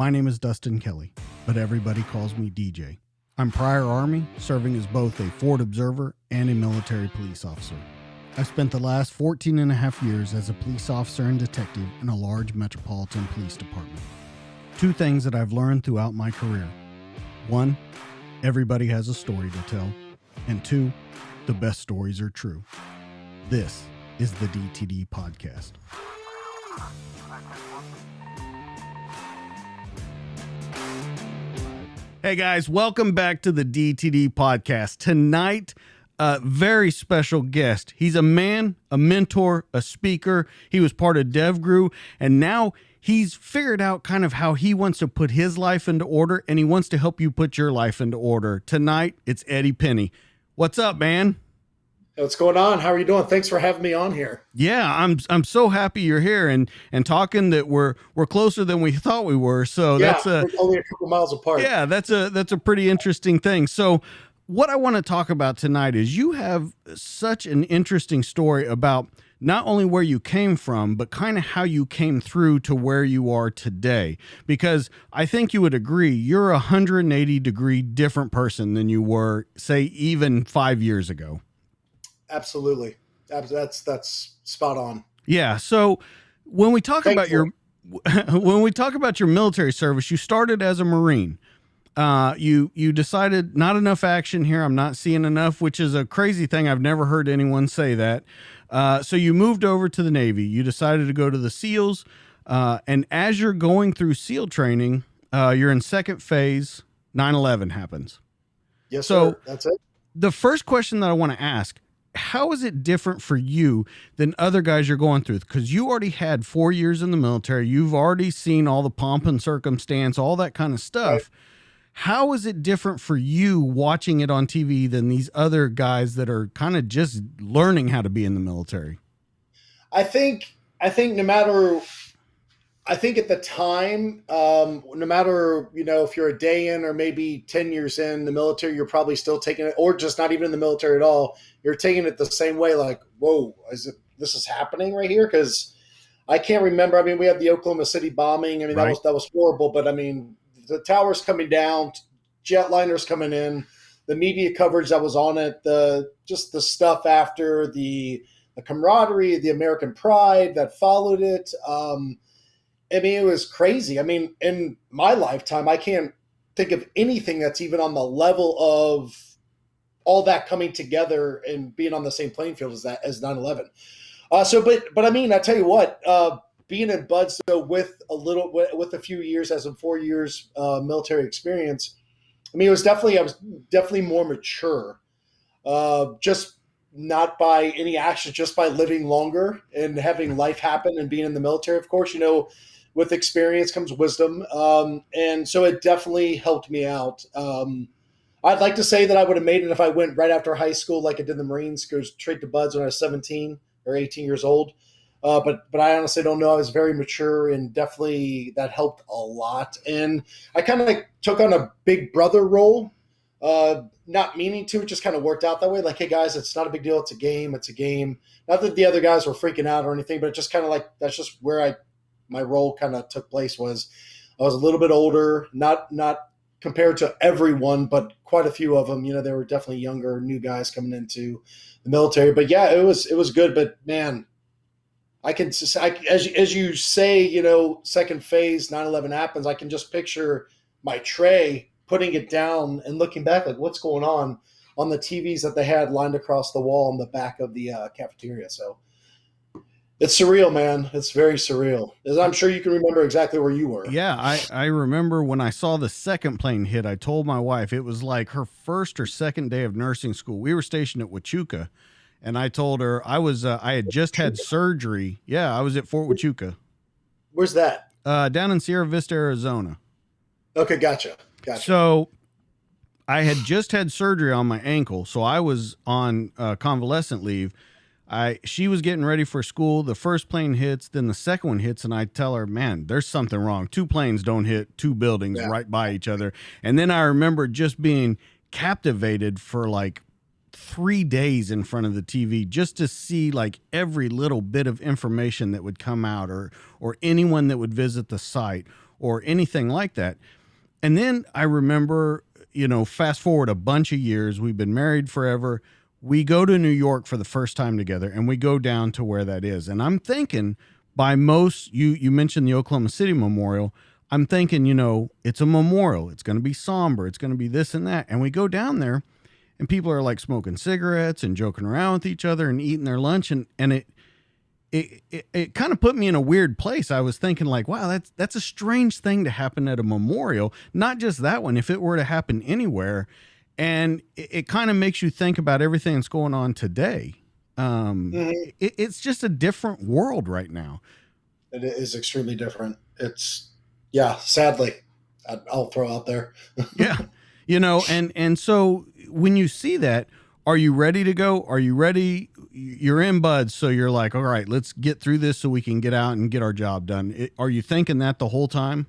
My name is Dustin Kelly, but everybody calls me DJ. I'm prior Army, serving as both a Ford observer and a military police officer. I've spent the last 14 and a half years as a police officer and detective in a large metropolitan police department. Two things that I've learned throughout my career. One, everybody has a story to tell. And two, the best stories are true. This is the DTD Podcast. Hey guys, welcome back to the DTD Podcast. Tonight, a very special guest. He's a man, a mentor, a speaker. He was part of DEVGRU, and now he's figured out kind of how he wants to put his life into order, and he wants to help you put your life into order. Tonight, it's Eddiepinny. What's up, man? What's going on? How are you doing? Thanks for having me on here. Yeah, I'm so happy you're here and talking that we're closer than we thought we were. So yeah, we're only a couple miles apart. Yeah, that's a pretty interesting thing. So what I want to talk about tonight is you have such an interesting story about not only where you came from, but kind of how you came through to where you are today. Because I think you would agree, you're a 180-degree different person than you were, say, even 5 years ago. Absolutely. That's spot on. Yeah. So when we talk about your military service, you started as a Marine. You decided not enough action here. I'm not seeing enough, which is a crazy thing. I've never heard anyone say that. So you moved over to the Navy. You decided to go to the SEALs. And as you're going through SEAL training, you're in second phase. 9/11 happens. Yes, sir. That's it. The first question that I want to ask, how is it different for you than other guys you're going through? Because you already had 4 years in the military. You've already seen all the pomp and circumstance, all that kind of stuff. Right. How is it different for you watching it on TV than these other guys that are kind of just learning how to be in the military? I think no matter, I think at the time, no matter, if you're a day in or maybe 10 years in the military, you're probably still taking it, or just not even in the military at all. You're taking it the same way, like, whoa, this is happening right here? Because I can't remember. I mean, we had the Oklahoma City bombing. I mean, right. that was horrible. But I mean, the towers coming down, jetliners coming in, the media coverage that was on it, just the stuff after, the camaraderie, the American pride that followed it. I mean, it was crazy. I mean, in my lifetime, I can't think of anything that's even on the level of all that coming together and being on the same playing field as 9/11. But I mean, I tell you what, being in Budso with a few years, as in 4 years military experience, I mean, I was definitely more mature, just not by any action, just by living longer and having life happen and being in the military. Of course, with experience comes wisdom. And so it definitely helped me out. I'd like to say that I would have made it if I went right after high school, like I did in the Marines, go straight to Buds when I was 17 or 18 years old. But I honestly don't know. I was very mature, and definitely that helped a lot. And I kind of took on a big brother role, not meaning to. It just kind of worked out that way. Like, hey guys, it's not a big deal. It's a game. It's a game. Not that the other guys were freaking out or anything, but it just kind of like, that's just where my role kind of took place. Was I was a little bit older, not compared to everyone, but quite a few of them. They were definitely younger, new guys coming into the military. But yeah, it was good. But man, as you say, second phase, 9/11 happens. I can just picture my tray, putting it down and looking back, like, what's going on the TVs that they had lined across the wall in the back of the cafeteria. So it's surreal, man. It's very surreal. As I'm sure you can remember exactly where you were. Yeah, I remember when I saw the second plane hit, I told my wife it was like her first or second day of nursing school. We were stationed at Huachuca, and I told her I had just had surgery. Yeah, I was at Fort Huachuca. Where's that? Down in Sierra Vista, Arizona. Okay, gotcha. So I had just had surgery on my ankle, so I was on convalescent leave. She was getting ready for school. The first plane hits, then the second one hits, and I tell her, man, there's something wrong. Two planes don't hit two buildings right by each other. And then I remember just being captivated for like 3 days in front of the TV just to see like every little bit of information that would come out, or anyone that would visit the site, or anything like that. And then I remember, fast forward a bunch of years, we've been married forever. We go to New York for the first time together, and we go down to where that is. And I'm thinking, by most, you mentioned the Oklahoma City Memorial. I'm thinking, it's a memorial. It's going to be somber. It's going to be this and that. And we go down there, and people are like smoking cigarettes and joking around with each other and eating their lunch. And it kind of put me in a weird place. I was thinking like, wow, that's a strange thing to happen at a memorial. Not just that one, if it were to happen anywhere. And it kind of makes you think about everything that's going on today. It's just a different world right now. It is extremely different. Yeah, sadly, I'll throw out there. Yeah. And so when you see that, are you ready to go? Are you ready? You're in, buds. So you're like, all right, let's get through this so we can get out and get our job done. Are you thinking that the whole time?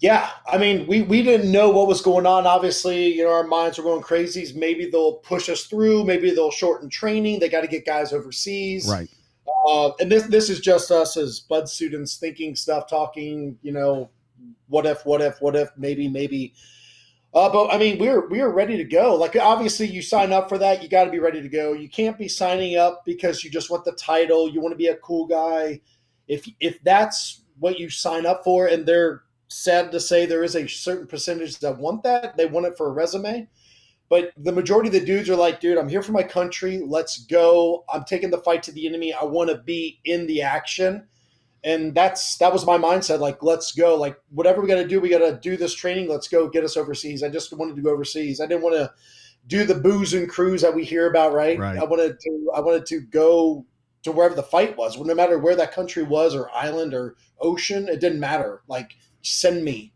Yeah. I mean, we didn't know what was going on. Obviously, our minds were going crazy. Maybe they'll push us through. Maybe they'll shorten training. They got to get guys overseas. Right. And this is just us as bud students thinking stuff, talking, what if, maybe. But I mean, we were ready to go. Like, obviously you sign up for that. You got to be ready to go. You can't be signing up because you just want the title. You want to be a cool guy. If that's what you sign up for, and they're sad to say there is a certain percentage that want that, they want it for a resume. But the majority of the dudes are like, dude, I'm here for my country. Let's go. I'm taking the fight to the enemy. I want to be in the action. And that was my mindset. Like, let's go. Like, whatever we got to do, we got to do this training. Let's go get us overseas. I just wanted to go overseas. I didn't want to do the booze and cruise that we hear about, right? I wanted to go to wherever the fight was. No matter where that country was, or island or ocean, it didn't matter. Like, send me.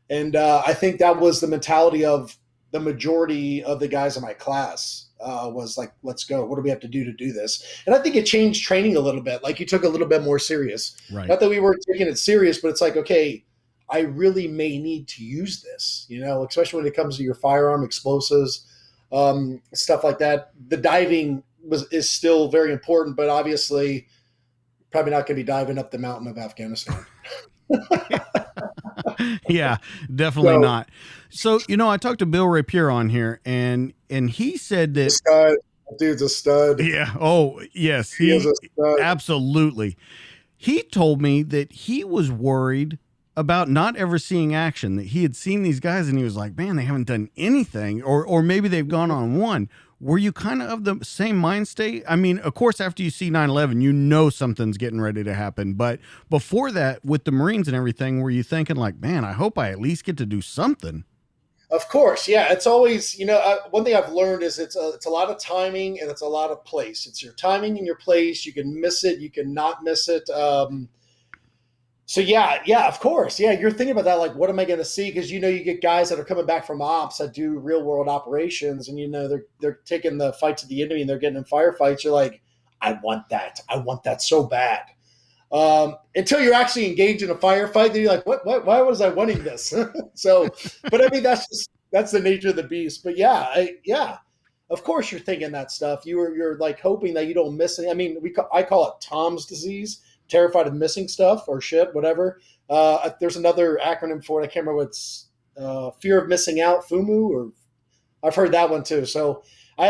And I think that was the mentality of the majority of the guys in my class. Was like, let's go. What do we have to do this? And I think it changed training a little bit. Like, you took a little bit more serious. Right. Not that we weren't taking it serious, but it's like, okay, I really may need to use this, especially when it comes to your firearm, explosives, stuff like that. The diving is still very important, but obviously probably not going to be diving up the mountain of Afghanistan. Yeah, definitely not. So, I talked to Bill Rapier on here, and he said that stud. Dude's a stud. Yeah. Oh, yes. He is a stud. Absolutely. He told me that he was worried about not ever seeing action, that he had seen these guys and he was like, man, they haven't done anything, or maybe they've gone on one. Were you kind of the same mind state? I mean, of course, after you see 9/11, something's getting ready to happen. But before that, with the Marines and everything, were you thinking like, man, I hope I at least get to do something? Of course. Yeah. It's always, one thing I've learned is it's a lot of timing and it's a lot of place. It's your timing and your place. You can miss it. You can not miss it. So yeah, of course. Yeah. You're thinking about that. Like, what am I going to see? Cause you get guys that are coming back from ops that do real world operations, and they're taking the fight to the enemy and they're getting in firefights. You're like, I want that. I want that so bad. Until you're actually engaged in a firefight, then you're like, what, why was I wanting this? So, but I mean, that's the nature of the beast. But yeah, of course you're thinking that stuff. You're like hoping that you don't miss it. I mean, I call it Tom's disease, terrified of missing stuff or shit, whatever. There's another acronym for it. I can't remember what it's, fear of missing out, FUMU, or I've heard that one too. So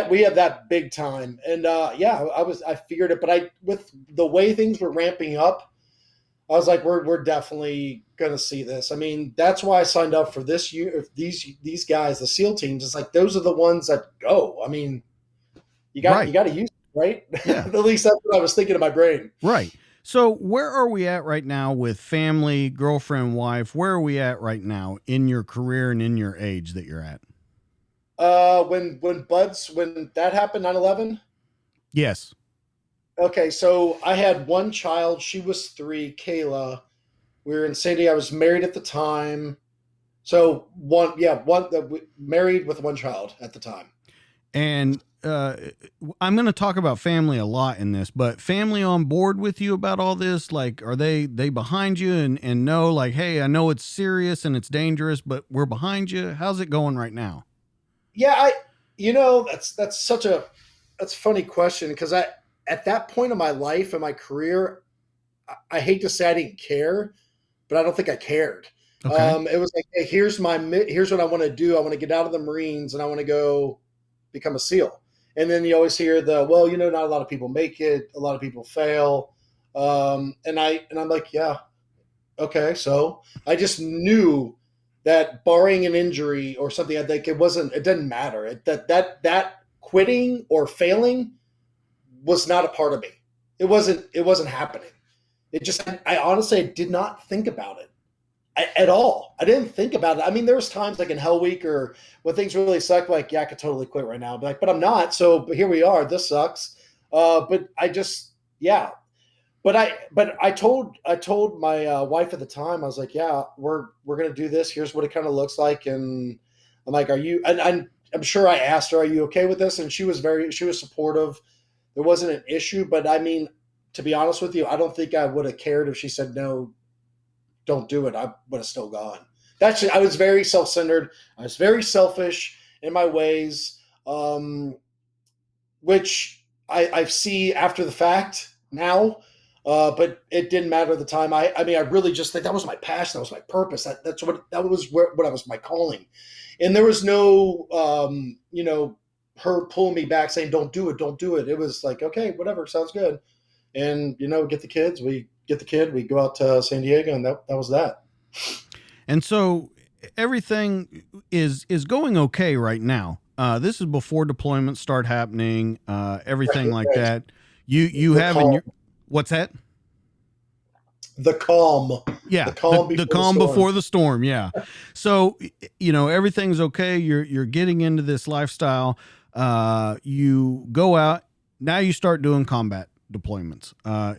we have that big time. And I figured it, but with the way things were ramping up, I was like, we're definitely going to see this. I mean, that's why I signed up for this year. These guys, the SEAL teams, it's like, those are the ones that go. I mean, you got to use it, right? Yeah. At least that's what I was thinking in my brain. Right. So where are we at right now with family, girlfriend, wife? Where are we at right now in your career and in your age that you're at? When that happened, 9/11? Yes. Okay, so I had one child. She was 3, Kayla. We were in San Diego. I was married at the time. So married with one child at the time. And I'm going to talk about family a lot in this, but family on board with you about all this? Like, are they behind you and know, like, hey, I know it's serious and it's dangerous, but we're behind you. How's it going right now? Yeah, that's a funny question, because at that point in my life and my career, I hate to say I didn't care, but I don't think I cared. Okay. It was like, hey, here's what I want to do. I want to get out of the Marines and I want to go become a SEAL. And then you always hear well, not a lot of people make it. A lot of people fail. And I'm like, yeah, okay. So I just knew that barring an injury or something, I think it didn't matter. That quitting or failing was not a part of me. It wasn't happening. I honestly did not think about it at all. I didn't think about it. I mean, there was times like in Hell Week or when things really sucked, like, yeah, I could totally quit right now. But I'm not. But here we are. This sucks. But I just, yeah. But I told my wife at the time, I was like, yeah, we're going to do this. Here's what it kind of looks like. And I'm like, are you, and I'm sure I asked her, are you okay with this? And she was supportive. There wasn't an issue, but I mean, to be honest with you, I don't think I would have cared if she said, no, don't do it. I would have still gone. I was very self-centered. I was very selfish in my ways, which I see after the fact now. But it didn't matter at the time. I mean, I really just think that was my passion. That was my purpose. That was what I was my calling. And there was no, her pulling me back saying, don't do it, don't do it. It was like, okay, whatever, sounds good. And, get the kids, we go out to San Diego, and that was that. And so everything is going okay right now. This is before deployments start happening, everything like that. You have in your, what's that? The calm. Yeah. The calm before the storm. Yeah. So, everything's okay. You're getting into this lifestyle. You go out, now you start doing combat deployments.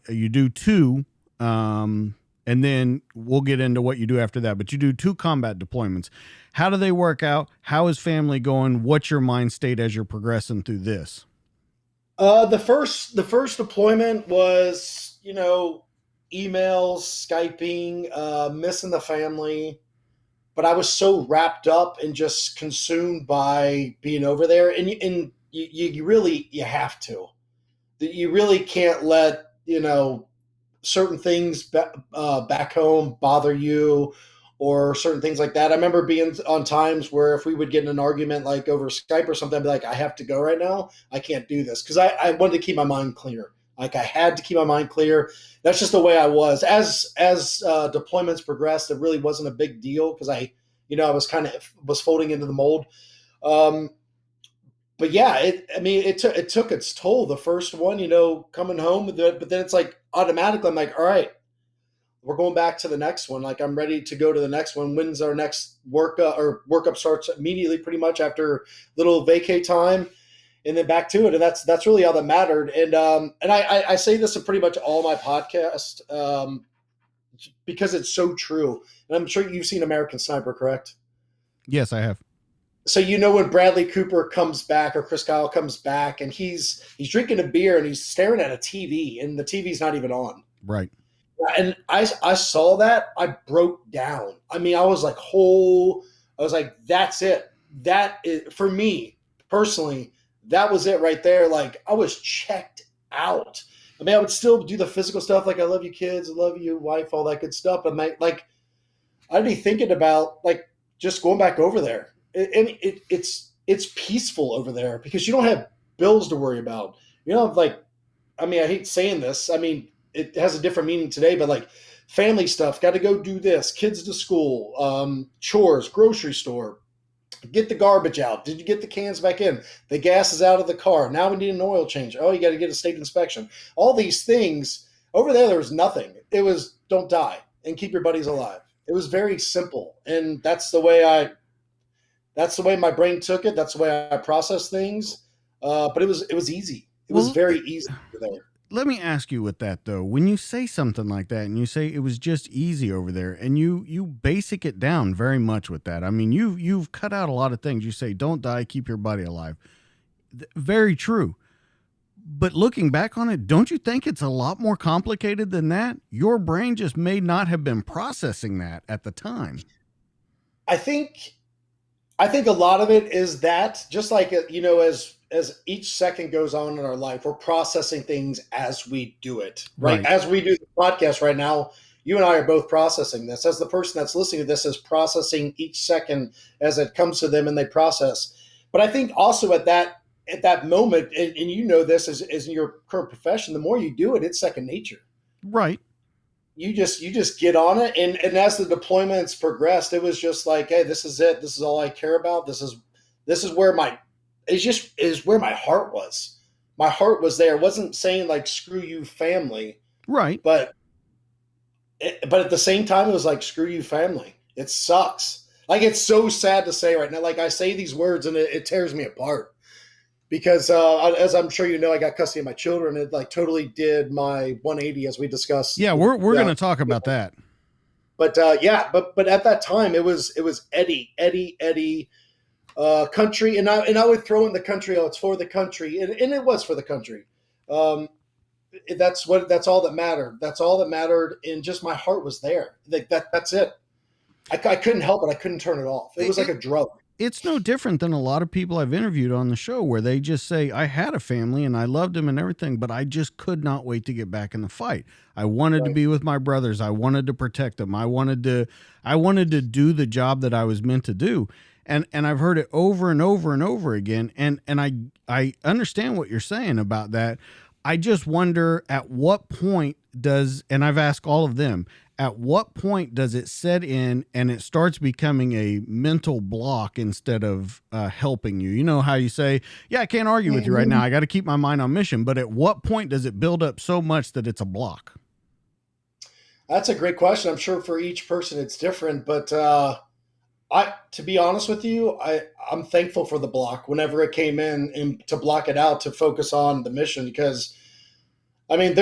You do 2, and then we'll get into what you do after that, but you do 2 combat deployments. How do they work out? How is family going? What's your mind state as you're progressing through this? The first deployment was, emails, Skyping, missing the family, but I was so wrapped up and just consumed by being over there. And you really, you have to, you really can't let, certain things back home bother you or certain things like that. I remember being on times where if we would get in an argument like over Skype or something, I'd be like, I have to go right now. I can't do this. Cause I wanted to keep my mind clear. Like I had to keep my mind clear. That's just the way I was. As deployments progressed, it really wasn't a big deal because I was folding into the mold. But yeah, it took its toll. The first one, coming home, but then it's like automatically I'm like, all right, we're going back to the next one. Like I'm ready to go to the next one. When's our next workup starts immediately, pretty much after little vacay time, and then back to it. And that's really all that mattered. And I say this in pretty much all my podcasts because it's so true. And I'm sure you've seen American Sniper, correct? Yes, I have. So when Bradley Cooper comes back or Chris Kyle comes back and he's drinking a beer and he's staring at a TV and the TV's not even on. Right. And I saw that, I broke down. I mean, I was like, that's it. That is, for me personally, that was it right there. Like I was checked out. I mean, I would still do the physical stuff. Like I love you kids, I love you wife, all that good stuff. But I'd be thinking about like just going back over there. And it's peaceful over there because you don't have bills to worry about. I hate saying this. I mean, it has a different meaning today, but like family stuff, got to go do this, kids to school, chores, grocery store, get the garbage out. Did you get the cans back in? The gas is out of the car. Now we need an oil change. Oh, you got to get a state inspection. All these things over there was nothing. It was don't die and keep your buddies alive. It was very simple. And that's the way my brain took it. That's the way I process things. But it was easy. It was very easy over there. Let me ask you with that though. When you say something like that and you say it was just easy over there and you basic it down very much with that. I mean, you've cut out a lot of things. You say, don't die, keep your body alive. Very true. But looking back on it, don't you think it's a lot more complicated than that? Your brain just may not have been processing that at the time. I think a lot of it is that just like, as each second goes on in our life, we're processing things as we do it, right? As we do the podcast right now, you and I are both processing this. As the person that's listening to this is processing each second as it comes to them and they process. But I think also at that moment, and you know this as in your current profession, the more you do it, it's second nature. Right. You just get on it, and as the deployments progressed, it was just like, hey, this is it. This is all I care about. This is where where my heart was. My heart was there. It wasn't saying like screw you family, right? But at the same time, it was like screw you family. It sucks. Like, it's so sad to say right now. Like, I say these words and it tears me apart. Because as I'm sure you know, I got custody of my children. It like totally did my 180 as we discussed. Yeah, we're going to talk about that. But but at that time it was Eddie country, and I would throw in the country. Oh, it's for the country, and it was for the country. That's all that mattered. That's all that mattered, and just my heart was there. Like that's it. I couldn't help it. I couldn't turn it off. It was like a drug. It's no different than a lot of people I've interviewed on the show where they just say, I had a family and I loved them and everything, but I just could not wait to get back in the fight. I wanted to be with my brothers. I wanted to protect them. I wanted to do the job that I was meant to do. And I've heard it over and over and over again. And I understand what you're saying about that. I just wonder at what point and I've asked all of them, at what point does it set in and it starts becoming a mental block instead of helping you? You know how you say, yeah, I can't argue with you right now. I got to keep my mind on mission. But at what point does it build up so much that it's a block? That's a great question. I'm sure for each person it's different. But to be honest with you, I'm thankful for the block whenever it came in and to block it out to focus on the mission. Because, I mean,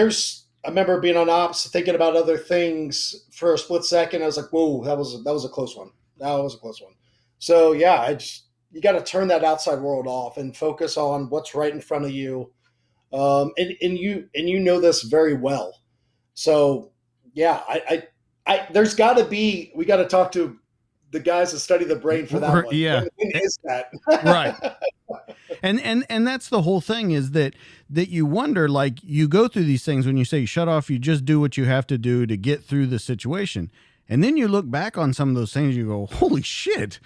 I remember being on ops, thinking about other things for a split second. I was like, "Whoa, that was a close one. That was a close one." So yeah, you got to turn that outside world off and focus on what's right in front of you. And you know this very well. So yeah, there's got to be. We got to talk to the guys that study the brain for that one. Yeah, when is that right? And that's the whole thing is that you wonder, like, you go through these things when you say shut off, you just do what you have to do to get through the situation. And then you look back on some of those things, you go, holy shit,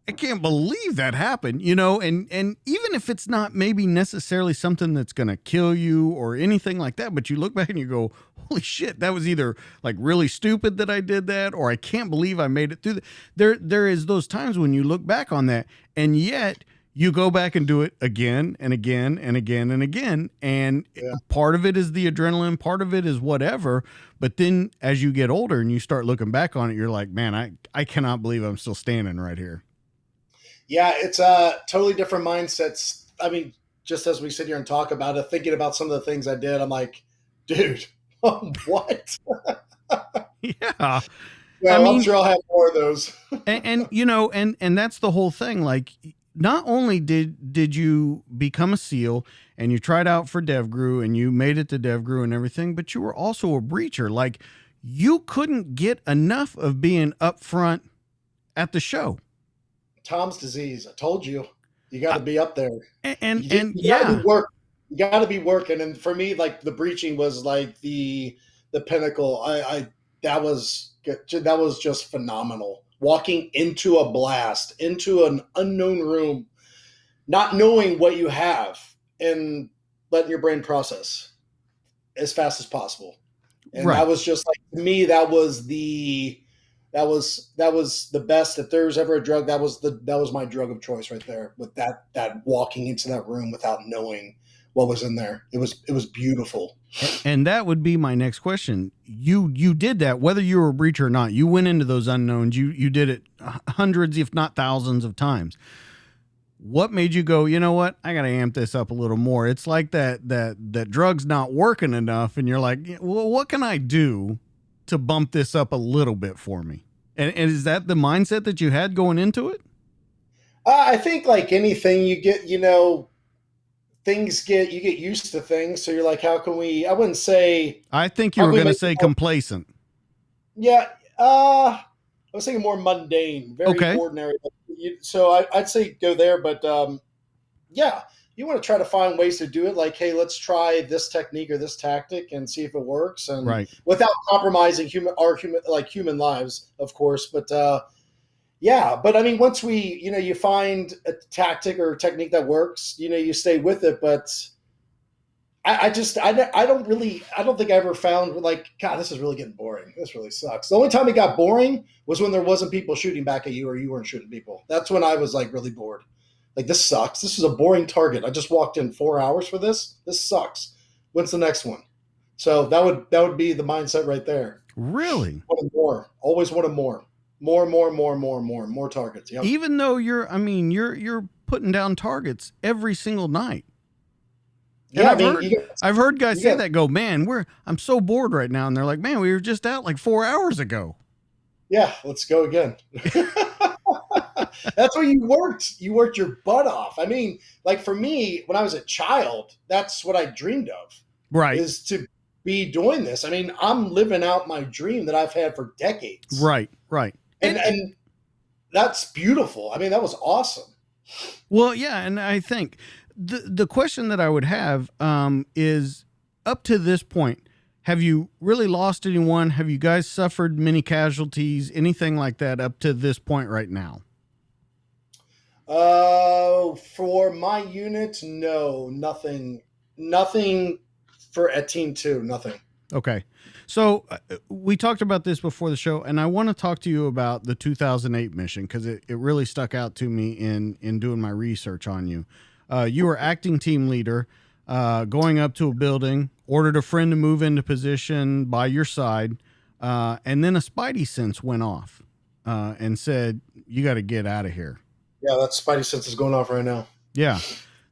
I can't believe that happened, you know? And even if it's not maybe necessarily something that's going to kill you or anything like that, but you look back and you go, holy shit, that was either like really stupid that I did that, or I can't believe I made it through. There is those times when you look back on that, and yet you go back and do it again and again and again and again. And part of it is the adrenaline, part of it is whatever. But then as you get older and you start looking back on it, you're like, man, I cannot believe I'm still standing right here. Yeah, it's totally different mindsets. I mean, just as we sit here and talk about it, thinking about some of the things I did, I'm like, dude, what? Yeah. Yeah, I'm sure I'll have more of those. and you know, and that's the whole thing. Like, not only did you become a SEAL and you tried out for DEVGRU and you made it to DEVGRU and everything, but you were also a breacher. Like, you couldn't get enough of being up front at the show. Tom's disease. I told you, you got to be up there. And you got to be working. And for me, like, the breaching was like the pinnacle. That was just phenomenal. Walking into a blast, into an unknown room, not knowing what you have, and letting your brain process as fast as possible. And that was just like, to me, that was the best. If there's ever a drug, that was my drug of choice right there. With that walking into that room without knowing what was in there, it was beautiful. And that would be my next question. You did that, whether you were a breacher or not. You went into those unknowns. You did it hundreds, if not thousands of times. What made you go, you know what? I got to amp this up a little more. It's like that drug's not working enough. And you're like, well, what can I do to bump this up a little bit for me? And is that the mindset that you had going into it? I think like anything, you get, you know, you get used to things. So you're like, how can we, I wouldn't say. I think you were going to say complacent. Yeah. I was thinking more mundane, very ordinary. So I'd say go there. But yeah, you want to try to find ways to do it. Like, hey, let's try this technique or this tactic and see if it works, and Right. without compromising human lives, of course. But yeah, but I mean, once you find a tactic or technique that works, you stay with it. But I don't think I ever found like, God, this is really getting boring. This really sucks. The only time it got boring was when there wasn't people shooting back at you or you weren't shooting people. That's when I was like really bored. Like, this sucks. This is a boring target. I just walked in 4 hours for this. This sucks. When's the next one? So that would be the mindset right there. Really? Wanted more. Always wanted more. More targets. Yep. Even though you're putting down targets every single night. And Yeah, I've heard guys say that, go, man, I'm so bored right now. And they're like, man, we were just out like 4 hours ago. Yeah, let's go again. That's what you worked. You worked your butt off. I mean, like for me, when I was a child, that's what I dreamed of. Right. Is to be doing this. I mean, I'm living out my dream that I've had for decades. Right. And that's beautiful. I mean, that was awesome. Well, yeah, and I think the question that I would have is, up to this point, have you really lost anyone? Have you guys suffered many casualties, anything like that up to this point right now? For my unit, no, nothing at Team 2, nothing. Okay. So we talked about this before the show, and I want to talk to you about the 2008 mission because it really stuck out to me in doing my research on you. You were acting team leader, going up to a building, ordered a friend to move into position by your side, and then a spidey sense went off and said, you got to get out of here. Yeah, that spidey sense is going off right now. Yeah.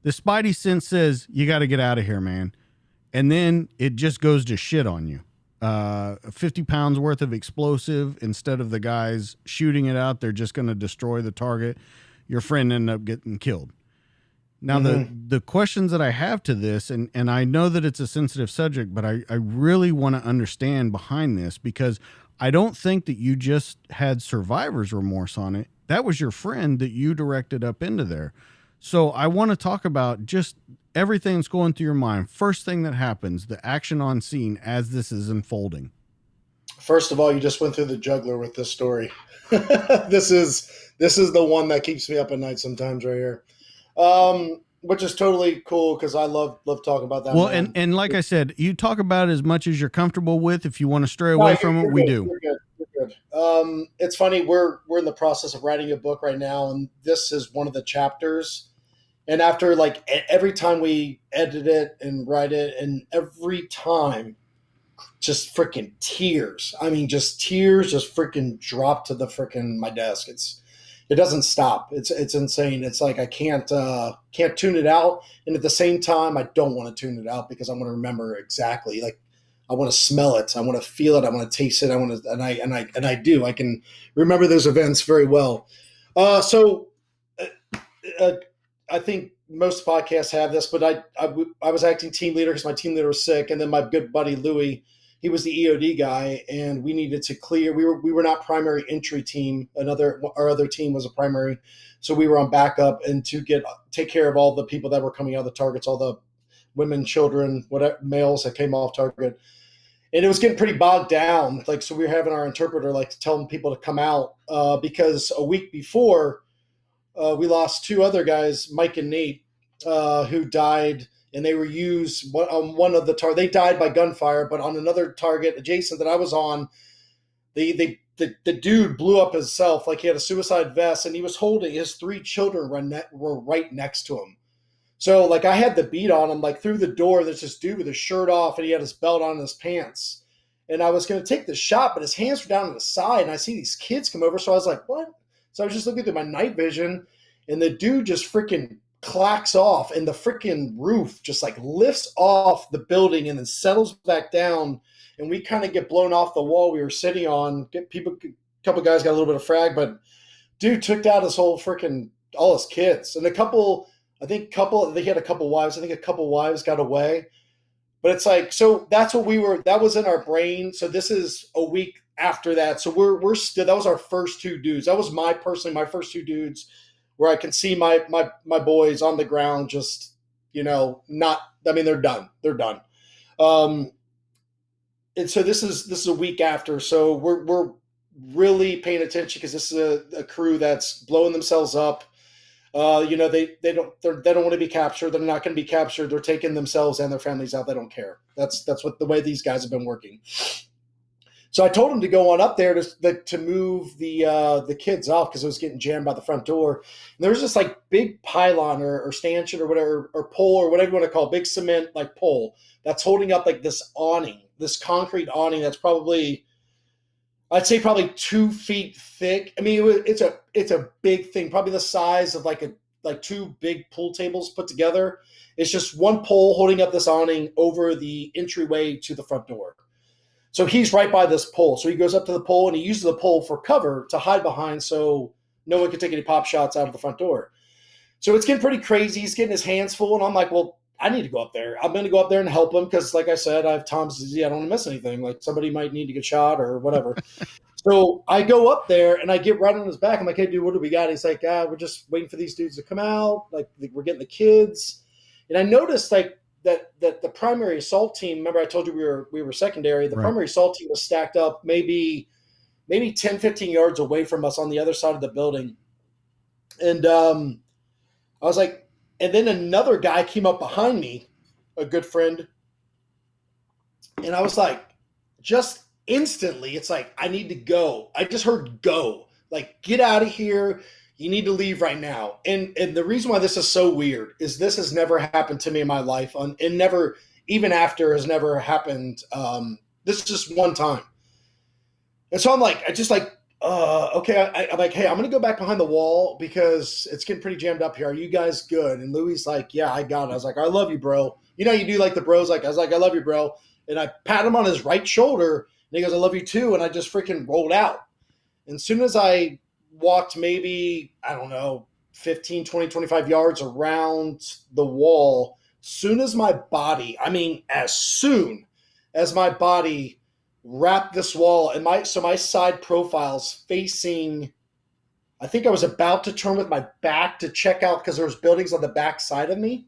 The spidey sense says, you got to get out of here, man. And then it just goes to shit on you. 50 pounds worth of explosive. Instead of the guys shooting it out, they're just going to destroy the target. Your friend ended up getting killed. Now, the questions that I have to this, and I know that it's a sensitive subject, but I really want to understand behind this, because I don't think that you just had survivor's remorse on it. That was your friend that you directed up into there. So I want to talk about just everything that's going through your mind. First thing that happens, the action on scene as this is unfolding. First of all, you just went through the juggler with this story. This is the one that keeps me up at night sometimes right here. Which is totally cool because I love talking about that. Well, and like I said, you talk about it as much as you're comfortable with. If you want to stray away from it, we do. You're good. It's funny. We're in the process of writing a book right now, and this is one of the chapters. And after like every time we edit it and write it, and every time, just freaking tears. I mean, just tears, just freaking drop to the freaking my desk. It doesn't stop. It's insane. It's like I can't tune it out, and at the same time, I don't want to tune it out because I want to remember exactly. Like I want to smell it, I want to feel it, I want to taste it, I want to, and I do. I can remember those events very well. I think most podcasts have this, but I was acting team leader because my team leader was sick, and then my good buddy Louie, he was the EOD guy, and we needed to clear. We were not primary entry team. Our other team was a primary, so we were on backup and to take care of all the people that were coming out of the targets, all the women, children, whatever males that came off target, and it was getting pretty bogged down. Like so, we were having our interpreter like telling people to come out because a week before we lost two other guys, Mike and Nate, who died. And they were used on one of the targets. They died by gunfire, but on another target adjacent that I was on, the dude blew up himself. Like he had a suicide vest, and he was holding his three children were right next to him. So like I had the beat on him. Like through the door, there's this dude with his shirt off, and he had his belt on and his pants. And I was going to take the shot, but his hands were down to the side, and I see these kids come over. So I was like, "What?" So I was just looking through my night vision, and the dude just freaking clacks off, and the freaking roof just like lifts off the building and then settles back down, and we kind of get blown off the wall we were sitting on. A couple guys got a little bit of frag, but dude took out his whole freaking all his kids, and they had a couple wives. I think a couple wives got away, but it's like so that's what that was in our brain. So this is a week after that, so we're still, that was our first two dudes. That was my first two dudes, where I can see my boys on the ground just they're done. They're done. Um, and so this is a week after. So we're really paying attention because this is a crew that's blowing themselves up. They don't want to be captured. They're not going to be captured. They're taking themselves and their families out. They don't care. That's what the way these guys have been working. So I told him to go on up there to move the kids off because it was getting jammed by the front door. And there was this like big pylon or stanchion or whatever, or pole or whatever you want to call it, big cement like pole that's holding up like this awning, this concrete awning that's I'd say probably 2 feet thick. I mean, it's a big thing, probably the size of like two big pool tables put together. It's just one pole holding up this awning over the entryway to the front door. So he's right by this pole. So he goes up to the pole and he uses the pole for cover to hide behind so no one can take any pop shots out of the front door. So it's getting pretty crazy. He's getting his hands full. And I'm like, well, I need to go up there. I'm going to go up there and help him because, like I said, I have Tom's disease. I don't want to miss anything. Like somebody might need to get shot or whatever. So I go up there and I get right on his back. I'm like, hey, dude, what do we got? He's like, we're just waiting for these dudes to come out. Like we're getting the kids. And I noticed like that the primary assault team, remember I told you we were secondary. The primary assault team was stacked up maybe 10, 15 yards away from us on the other side of the building. And I was like, and then another guy came up behind me, a good friend. And I was like, just instantly, it's like, I need to go. I just heard go. Like, get out of here. You need to leave right now. And the reason why this is so weird is this has never happened to me in my life. And never, even after, has never happened. This is just one time. And so I'm like, okay. I'm like, hey, I'm going to go back behind the wall because it's getting pretty jammed up here. Are you guys good? And Louis like, yeah, I got it. I was like, I love you, bro. You know, you do like the bros. Like, I was like, I love you, bro. And I pat him on his right shoulder and he goes, I love you too. And I just freaking rolled out. And as soon as I walked maybe, I don't know, 15, 20, 25 yards around the wall, as soon as my body wrapped this wall and my side profile's facing, I think I was about to turn with my back to check out because there was buildings on the back side of me.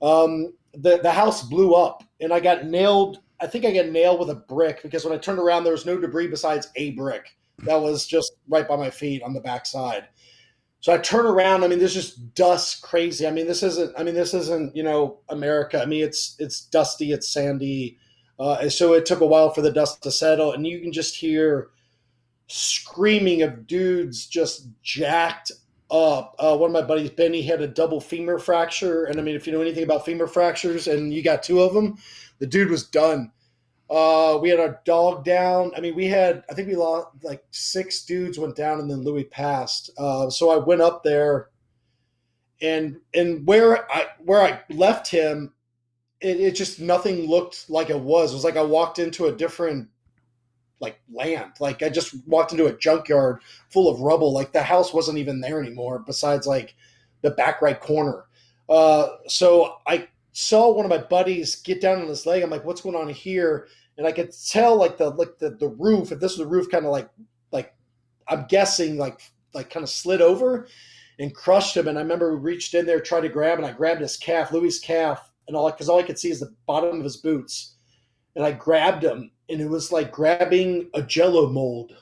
The house blew up and I got nailed. I think I got nailed with a brick because when I turned around, there was no debris besides a brick that was just right by my feet on the back side. So I turn around. I mean, there's just dust crazy. I mean, this isn't, America. I mean, it's dusty, it's sandy. And so it took a while for the dust to settle and you can just hear screaming of dudes just jacked up. One of my buddies, Penney, had a double femur fracture. And I mean, if you know anything about femur fractures and you got 2 of them, the dude was done. We had our dog down. I mean, I think we lost like 6 dudes went down and then Louis passed. So I went up there and where I left him, it just nothing looked like it was. It was like I walked into a different like land. Like I just walked into a junkyard full of rubble. Like the house wasn't even there anymore besides like the back right corner. So I saw one of my buddies get down on his leg. I'm like, what's going on here? And I could tell like the roof, if this was the roof kind of like I'm guessing like kind of slid over and crushed him. And I remember we reached in there, tried to grab, and I grabbed his calf, Louis' calf, and because all I could see is the bottom of his boots. And I grabbed him, and it was like grabbing a Jello mold.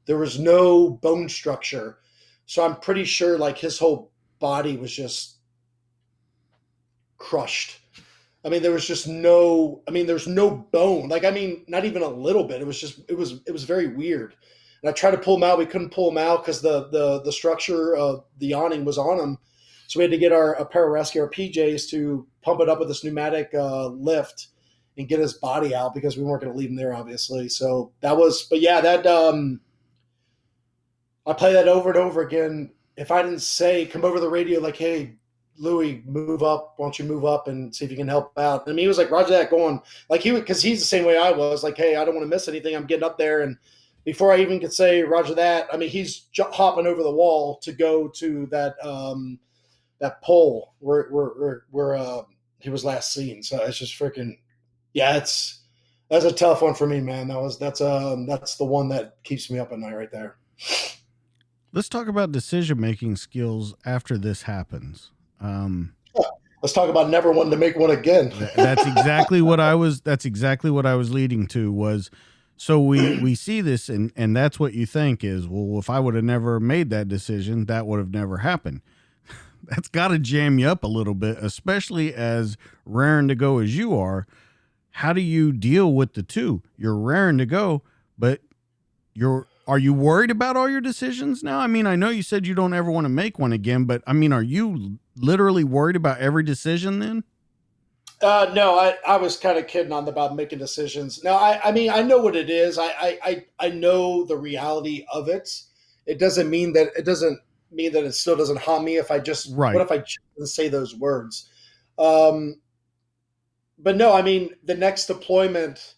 There was no bone structure. So I'm pretty sure like his whole body was just crushed. I mean, there's no bone. Like, I mean, not even a little bit. It was very weird. And I tried to pull him out. We couldn't pull him out because the structure of the awning was on him. So we had to get a pararescue, our PJs, to pump it up with this pneumatic lift and get his body out because we weren't going to leave him there, obviously. So I play that over and over again. If I didn't say, come over the radio, like, hey, Louis, move up. Why don't you move up and see if you can help out? I mean, he was like, Roger that, going. Like, because he's the same way I was. Like, hey, I don't want to miss anything. I'm getting up there. And before I even could say Roger that, I mean, he's hopping over the wall to go to that pole where he was last seen. So it's just freaking, yeah, that's a tough one for me, man. That's the one that keeps me up at night right there. Let's talk about decision-making skills after this happens. Let's talk about never wanting to make one again. That's exactly what I was. That's exactly what I was leading to. Was so we see this, and that's what you think is, well, if I would have never made that decision, that would have never happened. That's got to jam you up a little bit, especially as raring to go as you are. How do you deal with the two? You're raring to go, but are you worried about all your decisions now? I mean, I know you said you don't ever want to make one again, but I mean, are you literally worried about every decision then? No, I was kind of kidding on about making decisions. No, I mean, I know what it is. I know the reality of it. It doesn't mean that it still doesn't haunt me if I just, Right. what if I just say those words? Um, but no, I mean, the next deployment,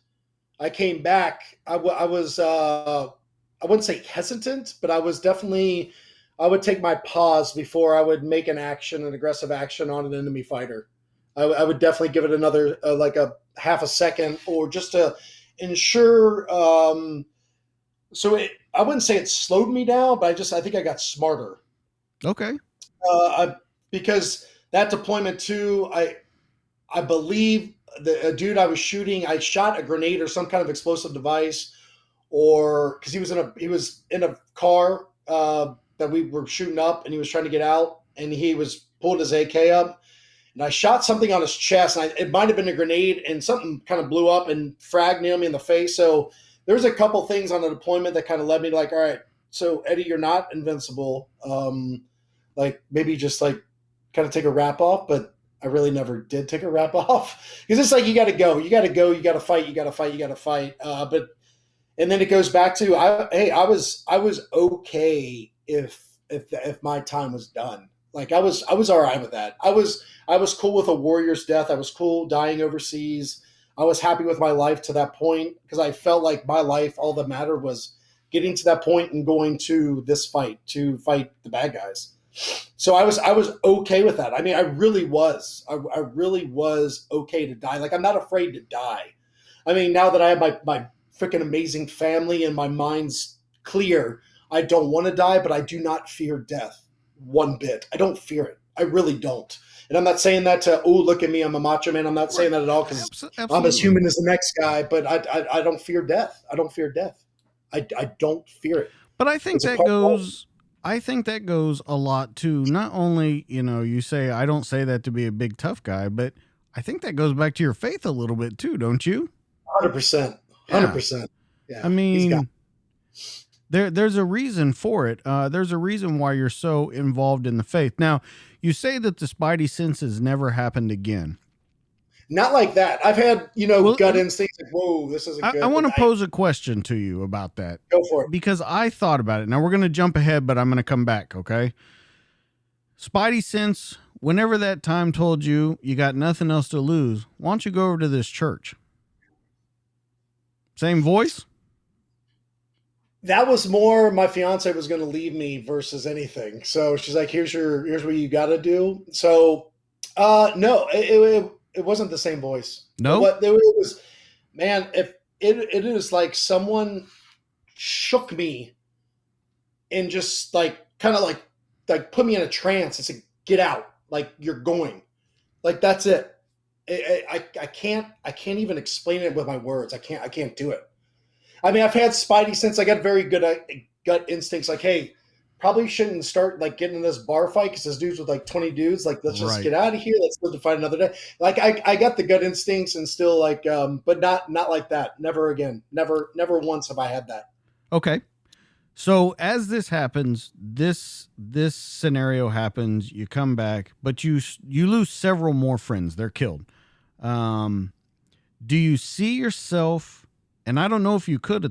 I came back. I was, I wouldn't say hesitant, but I was definitely, I would take my pause before I would make an aggressive action on an enemy fighter. I would definitely give it another, like a half a second, or just to ensure. I wouldn't say it slowed me down, but I think I got smarter. Okay. Because that deployment too, I believe the dude I was shooting, I shot a grenade or some kind of explosive device, or because he was in a car that we were shooting up, and he was trying to get out, and he was pulling his AK up, and I shot something on his chest, and it might have been a grenade, and something kind of blew up and fragged me in the face. So there's a couple things on the deployment that kind of led me to like, all right, so Eddie, you're not invincible. Like maybe just like kind of take a wrap off, but I really never did take a wrap off because it's like you got to go, you got to go, you got to fight, you got to fight, you got to fight. But and then it goes back to I was okay if my time was done. Like I was all right with that. I was cool with a warrior's death. I was cool dying overseas. I was happy with my life to that point because I felt like my life, all that mattered was getting to that point and going to this fight to fight the bad guys. So I was okay with that. I mean, I really was. I really was okay to die. Like I'm not afraid to die. I mean, now that I have my freaking amazing family and my mind's clear, I don't want to die, but I do not fear death one bit. I don't fear it. I really don't. And I'm not saying that to, oh, look at me, I'm a macho man. I'm not saying that at all because I'm as human as the next guy, but I don't fear death. I don't fear death. I don't fear it. But I think that goes. I think that goes a lot to not only, you say, I don't say that to be a big tough guy, but I think that goes back to your faith a little bit too, don't you? 100%. 100%. Yeah. I mean, there's a reason for it. There's a reason why you're so involved in the faith. Now, you say that the spidey senses never happened again. Not like that. I've had, gut instincts like, whoa, this isn't good. I want to pose a question to you about that. Go for it. Because I thought about it. Now, we're going to jump ahead, but I'm going to come back, okay? Spidey sense, whenever that time told you you got nothing else to lose, why don't you go over to this church? Same voice? That was more my fiance was going to leave me versus anything. So she's like, here's what you got to do. So, no, it wasn't the same voice. No, it was, man. If it is like someone shook me and just like kind of like put me in a trance and said, "Get out!" Like you're going, like that's it. I can't even explain it with my words. I can't do it. I mean, I've had spidey sense. I got very good gut instincts. Like, hey, probably shouldn't start like getting in this bar fight because this dude's with like 20 dudes. Like, let's just get out of here. Let's live to fight another day. Like, I got the gut instincts and still like, but not like that. Never again. Never once have I had that. Okay. So as this happens, this scenario happens. You come back, but you lose several more friends. They're killed. Do you see yourself? And I don't know if you could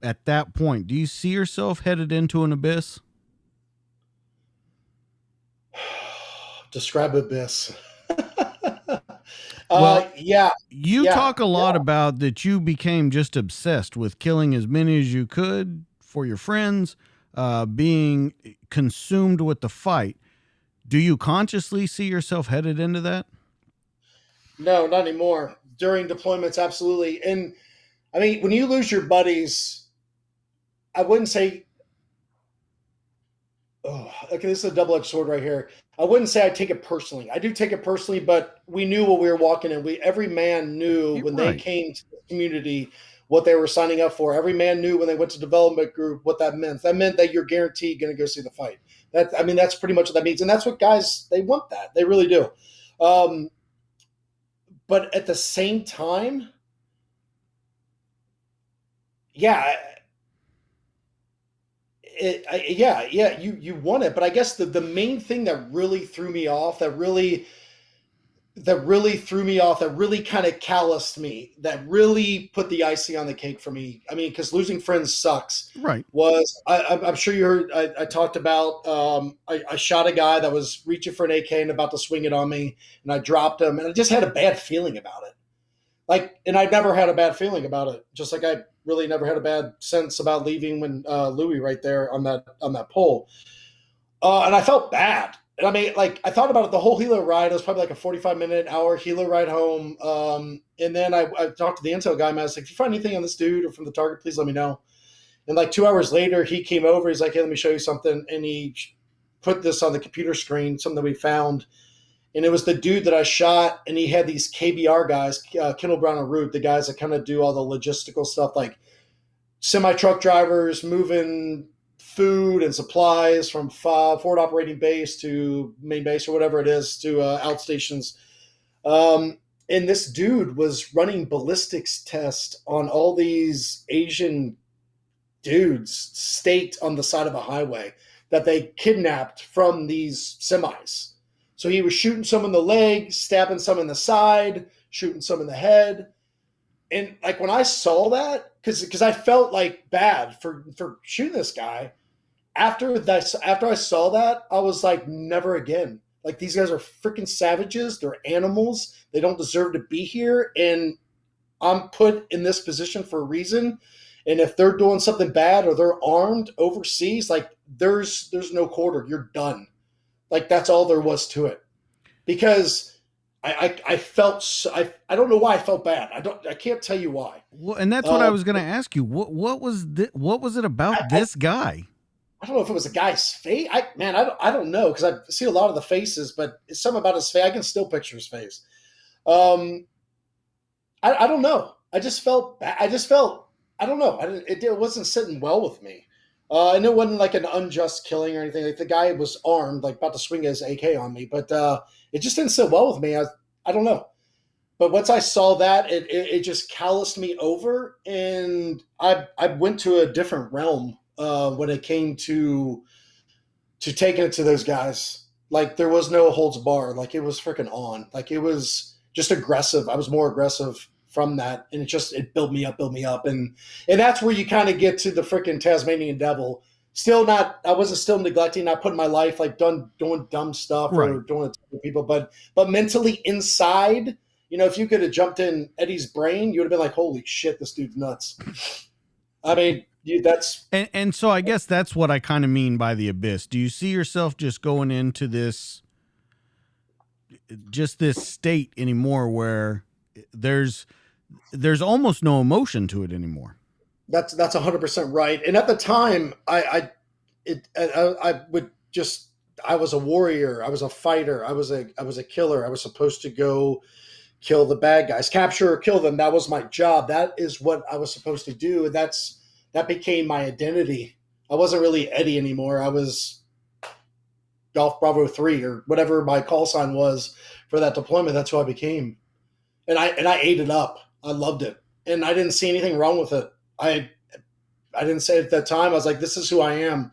at that point. Do you see yourself headed into an abyss? Describe abyss. Well, yeah. You talk a lot about that you became just obsessed with killing as many as you could for your friends, being consumed with the fight. Do you consciously see yourself headed into that? No, not anymore. During deployments, absolutely. And I mean, when you lose your buddies, I wouldn't say oh, okay, this is a double-edged sword right here. I wouldn't say I take it personally. I do take it personally, but we knew what we were walking in. Every man knew You're when they right. came to the community what they were signing up for. Every man knew when they went to development group what that meant. That meant that you're guaranteed going to go see the fight. That's pretty much what that means, and that's what guys they want. That they really do. But at the same time, yeah, you want it. But I guess the main thing that really threw me off, that really kind of calloused me, that really put the icing on the cake for me. I mean, because losing friends sucks. Right. I'm sure you heard. I talked about. I shot a guy that was reaching for an AK and about to swing it on me, and I dropped him, and I just had a bad feeling about it. And I never had a bad feeling about it. Just like I really never had a bad sense about leaving when Louis right there on that pole. And I felt bad. And I mean, I thought about it the whole helo ride. It was probably like a 45-minute, hour helo ride home. And then I talked to the intel guy, and I was like, if you find anything on this dude or from the target, please let me know. And 2 hours later, he came over. He's like, hey, let me show you something. And he put this on the computer screen, something that we found. And it was the dude that I shot, and he had these KBR guys, Kendall Brown and Root, the guys that kind of do all the logistical stuff, like semi-truck drivers moving food and supplies from forward operating base to main base or whatever it is to outstations. And this dude was running ballistics tests on all these Asian dudes staked on the side of a highway that they kidnapped from these semis. So he was shooting some in the leg, stabbing some in the side, shooting some in the head. And when I saw that, because I felt bad for shooting this guy, after I saw that, I was like, never again. These guys are freaking savages. They're animals. They don't deserve to be here. And I'm put in this position for a reason. And if they're doing something bad or they're armed overseas, there's no quarter. You're done. That's all there was to it. Because I felt I don't know why I felt bad. I can't tell you why. Well, and that's what I was going to ask you. What was it about this guy? I don't know if it was a guy's face. I don't know, because I see a lot of the faces, but it's something about his face. I can still picture his face. I don't know. I just felt bad. I don't know. It wasn't sitting well with me. And it wasn't like an unjust killing or anything. The guy was armed, about to swing his AK on me, but it just didn't sit well with me. I don't know. But once I saw that, it just calloused me over, and I went to a different realm when it came to taking it to those guys. There was no holds barred. It was freaking on. It was just aggressive. I was more aggressive from that, and it built me up, and that's where you kind of get to the freaking Tasmanian devil. I wasn't still neglecting, not putting my life doing dumb stuff, right, or doing it to people, but mentally inside, if you could have jumped in Eddie's brain, you would have been like, holy shit, this dude's nuts. I mean, and so I guess that's what I kind of mean by the abyss. Do you see yourself just going into this state anymore where there's almost no emotion to it anymore? That's 100% right. And at the time, I was a warrior. I was a fighter. I was a killer. I was supposed to go kill the bad guys, capture or kill them. That was my job. That is what I was supposed to do. And that became my identity. I wasn't really Eddie anymore. I was Golf Bravo 3 or whatever my call sign was for that deployment. That's who I became. And I ate it up. I loved it. And I didn't see anything wrong with it. I didn't say it at that time. I was like, this is who I am.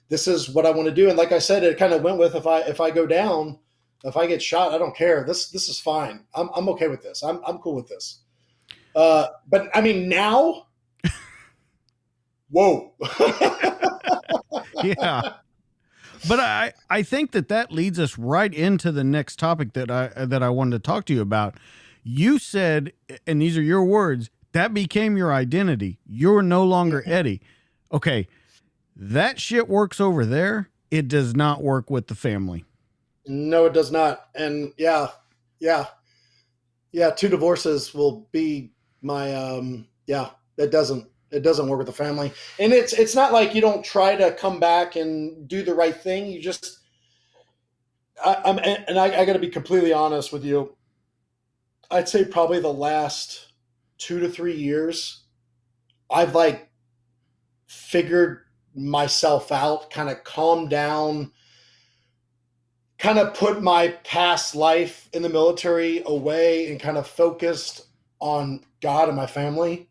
This is what I want to do. And like I said, it kind of went with, if I go down, if I get shot, I don't care. This is fine. I'm okay with this. I'm cool with this. But I mean, now, whoa. Yeah. But I think that leads us right into the next topic that I wanted to talk to you about. You said, and these are your words, that became your identity. You're no longer Eddie. Okay. That shit works over there. It does not work with the family. No, it does not. And yeah. 2 divorces will be my, it doesn't. It doesn't work with the family. And it's not like you don't try to come back and do the right thing. You just, I got to be completely honest with you. I'd say probably the last 2 to 3 years, I've like figured myself out, kind of calmed down, kind of put my past life in the military away and kind of focused on God and my family.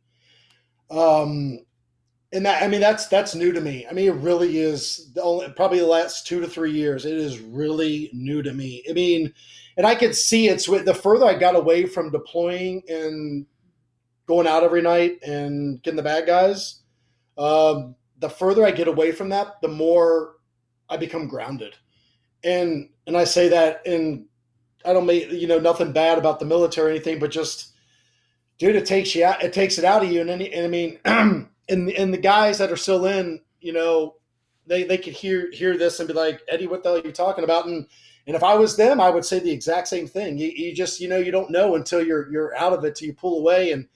And that, I mean, that's new to me. I mean, it really is probably the last 2 to 3 years. It is really new to me. I mean, and I could see it's the further I got away from deploying and going out every night and getting the bad guys, the further I get away from that, the more I become grounded. And I say that, and I don't make nothing bad about the military or anything, but just, dude, it takes you out. It takes it out of you. And I mean, and the guys that are still in, they could hear this and be like, Eddie, what the hell are you talking about? And if I was them, I would say the exact same thing. You just, you don't know until you're out of it, till you pull away and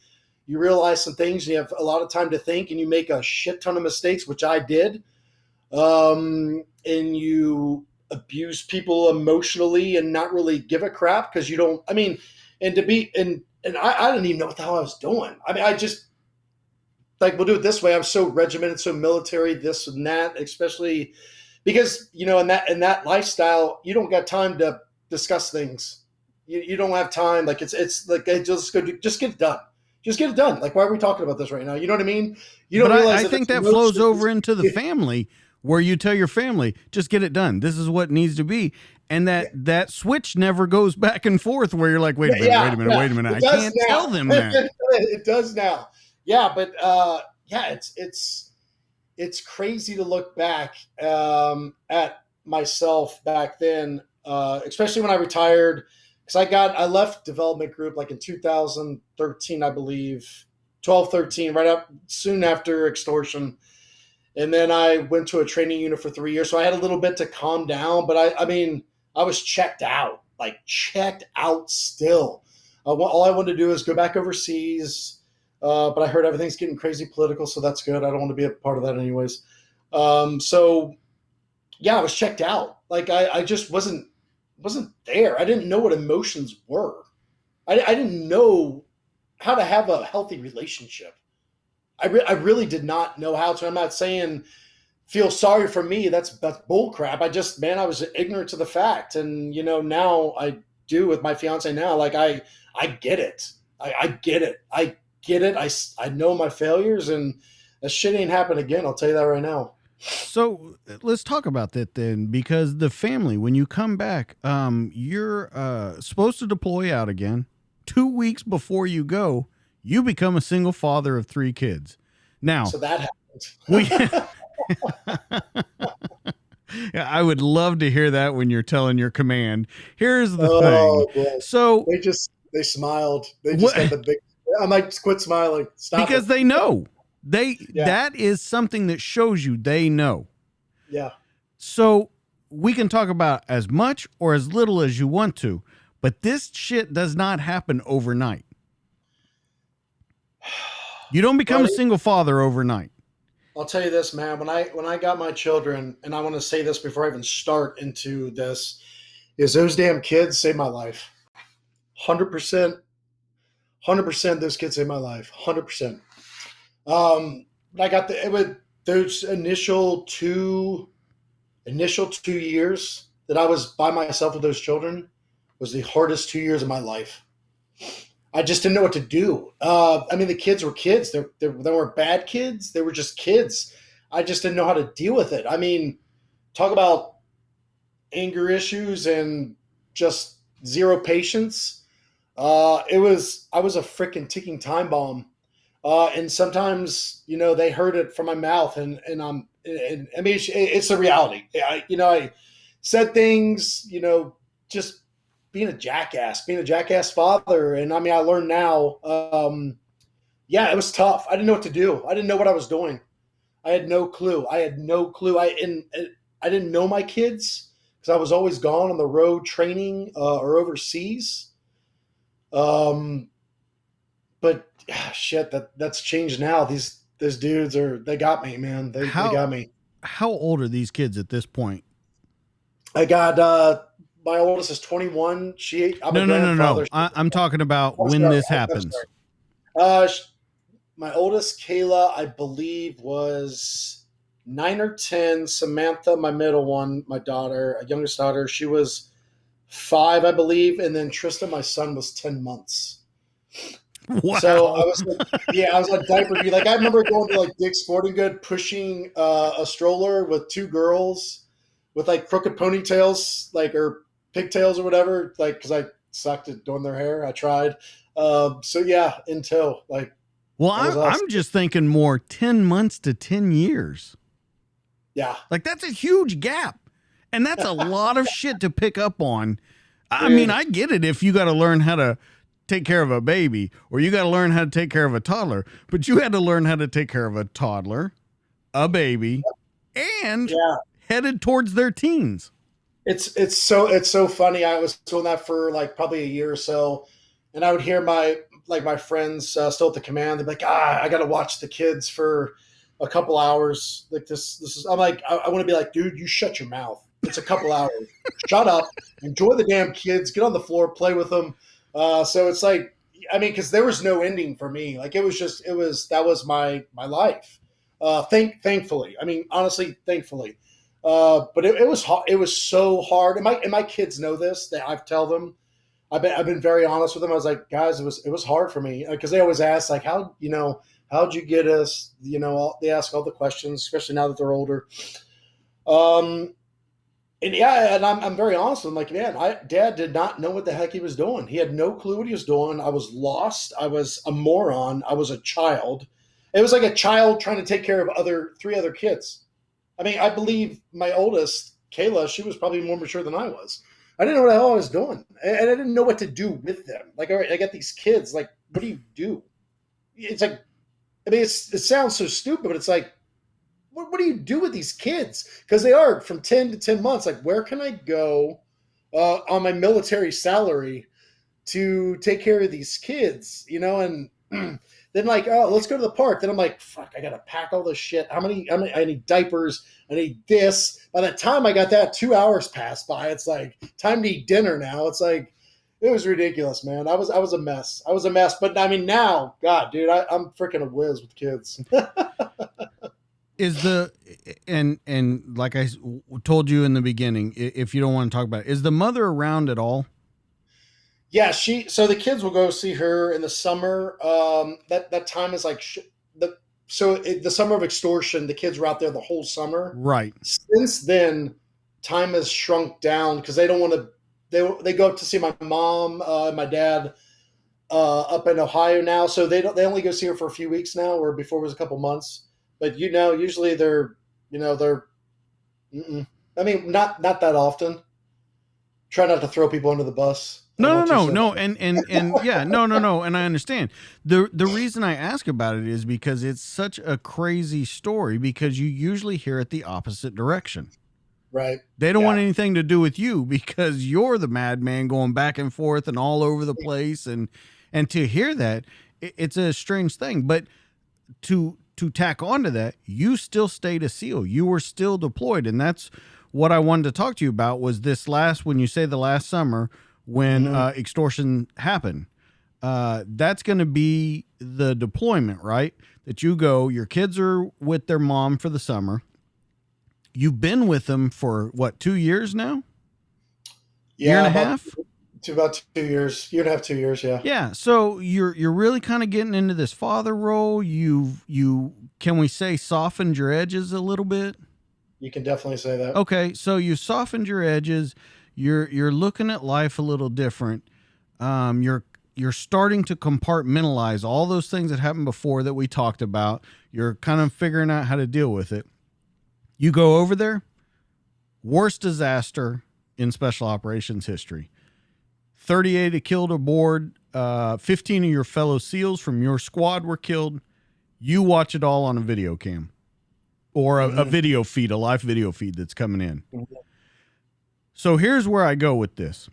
you realize some things. And you have a lot of time to think, and you make a shit ton of mistakes, which I did. And you abuse people emotionally and not really give a crap because you don't. I mean, and I didn't even know what the hell I was doing. I mean, I just, like, we'll do it this way. I'm so regimented, so military, this and that, especially because, in that lifestyle, you don't got time to discuss things. You don't have time. Like, it's like, just get it done. Just get it done. Like, why are we talking about this right now? You know what I mean? You don't realize I think that flows over into the family, where you tell your family, just get it done. This is what needs to be. And that switch never goes back and forth where you're like, wait a minute. I can't tell them that. It does now. Yeah, but it's crazy to look back at myself back then, especially when I retired, because I left development group like in 2013, I believe, 12, 13, right up soon after extortion. And then I went to a training unit for 3 years. So I had a little bit to calm down, but I mean, I was checked out still. All I wanted to do is go back overseas. But I heard everything's getting crazy political, so that's good. I don't want to be a part of that anyways. So yeah, I was checked out. Like I just wasn't there. I didn't know what emotions were. I didn't know how to have a healthy relationship. I really did not know how to. I'm not saying feel sorry for me. That's bull crap. I was ignorant to the fact. And, now I do with my fiance now. Like I get it. I get it. I get it. I know my failures, and that shit ain't happen again. I'll tell you that right now. So let's talk about that then, because the family, when you come back, you're supposed to deploy out again. 2 weeks before you go, you become a single father of 3 kids. Now, so that happens. I would love to hear that when you're telling your command. Here's the thing. Boy. So they smiled. They just got the big. I might quit smiling. Stop because it. they know that is something that shows you they know. Yeah. So we can talk about as much or as little as you want to, but this shit does not happen overnight. You don't become a single father overnight. I'll tell you this, man. When I got my children, and I want to say this before I even start into this, is those damn kids saved my life. 100%. 100% those kids saved my life. 100%. I got those initial two years that I was by myself with those children was the hardest 2 years of my life. I just didn't know what to do. I mean, the kids were kids. They weren't bad kids. They were just kids. I just didn't know how to deal with it. I mean, talk about anger issues and just zero patience. I was a freaking ticking time bomb. And sometimes, they heard it from my mouth, and I mean, it's a reality. I said things, just being a jackass father. And I mean, I learned now, it was tough. I didn't know what to do. I didn't know what I was doing. I had no clue. I didn't know my kids because I was always gone on the road training, or overseas. But shit, that's changed now. These those dudes they got me, man. They got me. How old are these kids at this point? I got my oldest is 21. I'm a grandfather. I'm talking about I'm when sorry. this I'm happens. sorry. My oldest, Kayla, I believe was 9 or 10. Samantha, my middle one, my daughter, youngest daughter, she was 5, I believe, and then Tristan, my son, was 10 months. Wow. So I was on diaper duty. Like I remember going to like Dick's Sporting Good, pushing a stroller with 2 girls with like crooked ponytails, like or pigtails or whatever, like because I sucked at doing their hair. I tried. So yeah, in tow. Like, well, I'm just thinking more 10 months to 10 years. Yeah, like that's a huge gap, and that's a lot of shit to pick up on. I mean, I get it if you got to learn how to take care of a baby or you got to learn how to take care of a toddler, but you had to learn how to take care of a toddler, a baby, and headed towards their teens. It's so funny. I was doing that for like probably a year or so, and I would hear my friends still at the command. They'd be like, I got to watch the kids for a couple hours. Like this is. I'm like, I want to be like, dude, you shut your mouth. It's a couple hours. Shut up. Enjoy the damn kids. Get on the floor, play with them. So it's like, I mean, because there was no ending for me. Like that was my life. Thankfully, I mean, honestly, thankfully. But it was hard. It was so hard. And my kids know this. I tell them. I've been very honest with them. I was like, guys, it was hard for me because they always ask like, how'd you get us? They ask all the questions, especially now that they're older. And I'm very honest with him. Like, man, Dad did not know what the heck he was doing. He had no clue what he was doing. I was lost. I was a moron. I was a child. It was like a child trying to take care of 3 other kids. I mean, I believe my oldest, Kayla, she was probably more mature than I was. I didn't know what the hell I was doing. And I didn't know what to do with them. Like, all right, I got these kids. Like, what do you do? It's like, I mean, it sounds so stupid, but it's like, what do you do with these kids? Because they are from 10 to 10 months. Like, where can I go on my military salary to take care of these kids? And then like, oh, let's go to the park. Then I'm like, fuck, I got to pack all this shit. I need diapers. I need this. By the time I got that, 2 hours passed by. It's like time to eat dinner now. It's like, it was ridiculous, man. I was a mess. But I mean, now, God, dude, I'm freaking a whiz with kids. And like I told you in the beginning, if you don't want to talk about it, is the mother around at all? Yeah, so the kids will go see her in the summer. That time is like the summer of extortion. The kids were out there the whole summer. Right. Since then, time has shrunk down because they don't want to. They go up to see my mom and my dad up in Ohio now. So they only go see her for a few weeks now, or before it was a couple months. But usually they're. I mean, not that often. Try not to throw people under the bus. No, and yeah, no, and I understand. The reason I ask about it is because it's such a crazy story because you usually hear it the opposite direction. Right. They don't want anything to do with you because you're the madman going back and forth and all over the place, and to hear that, it's a strange thing. But to tack onto that, you still stayed a SEAL. You were still deployed, and that's what I wanted to talk to you about. Was this when you say the last summer when extortion happened? That's going to be the deployment, right? That you go, your kids are with their mom for the summer. You've been with them for what, 2 years now? Year and a half? About 2 years, year and a half, 2 years. Yeah. Yeah. So you're really kind of getting into this father role. You can we say softened your edges a little bit? You can definitely say that. Okay. So you softened your edges. You're looking at life a little different. You're starting to compartmentalize all those things that happened before that we talked about. You're kind of figuring out how to deal with it. You go over there, worst disaster in special operations history. 38 killed aboard. 15 of your fellow SEALs from your squad were killed. You watch it all on a video cam or a video feed, a live video feed that's coming in. Mm-hmm. So here's where I go with this.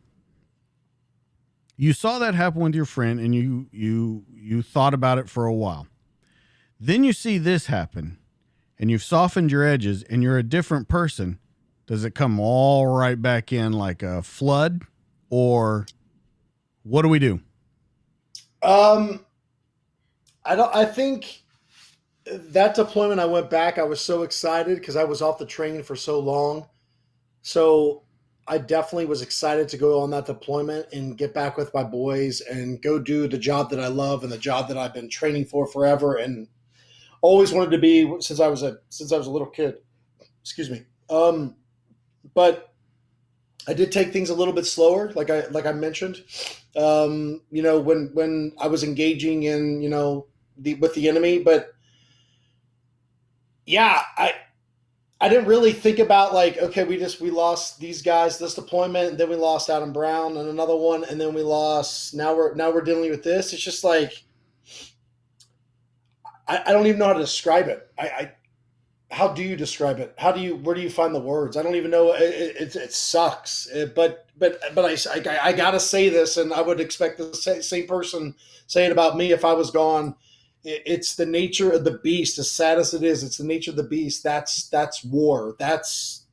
You saw that happen with your friend and you thought about it for a while. Then you see this happen, and you've softened your edges, and you're a different person. Does it come all right back in like a flood, or what do we do? I think that deployment I went back, I was so excited because I was off the train for so long. So I definitely was excited to go on that deployment and get back with my boys and go do the job that I love and the job that I've been training for forever and always wanted to be since I was a little kid. Excuse me. But I did take things a little bit slower, like I mentioned. When I was engaging in with the enemy, but yeah, I didn't really think about like, okay, we lost these guys this deployment, and then we lost Adam Brown and another one, and then we lost. Now we're dealing with this. It's just like I don't even know how to describe it. How do you describe it? Where do you find the words? I don't even know. It sucks. But I gotta say this, and I would expect the same person say it about me if I was gone. It's the nature of the beast. As sad as it is, it's the nature of the beast. That's war. That's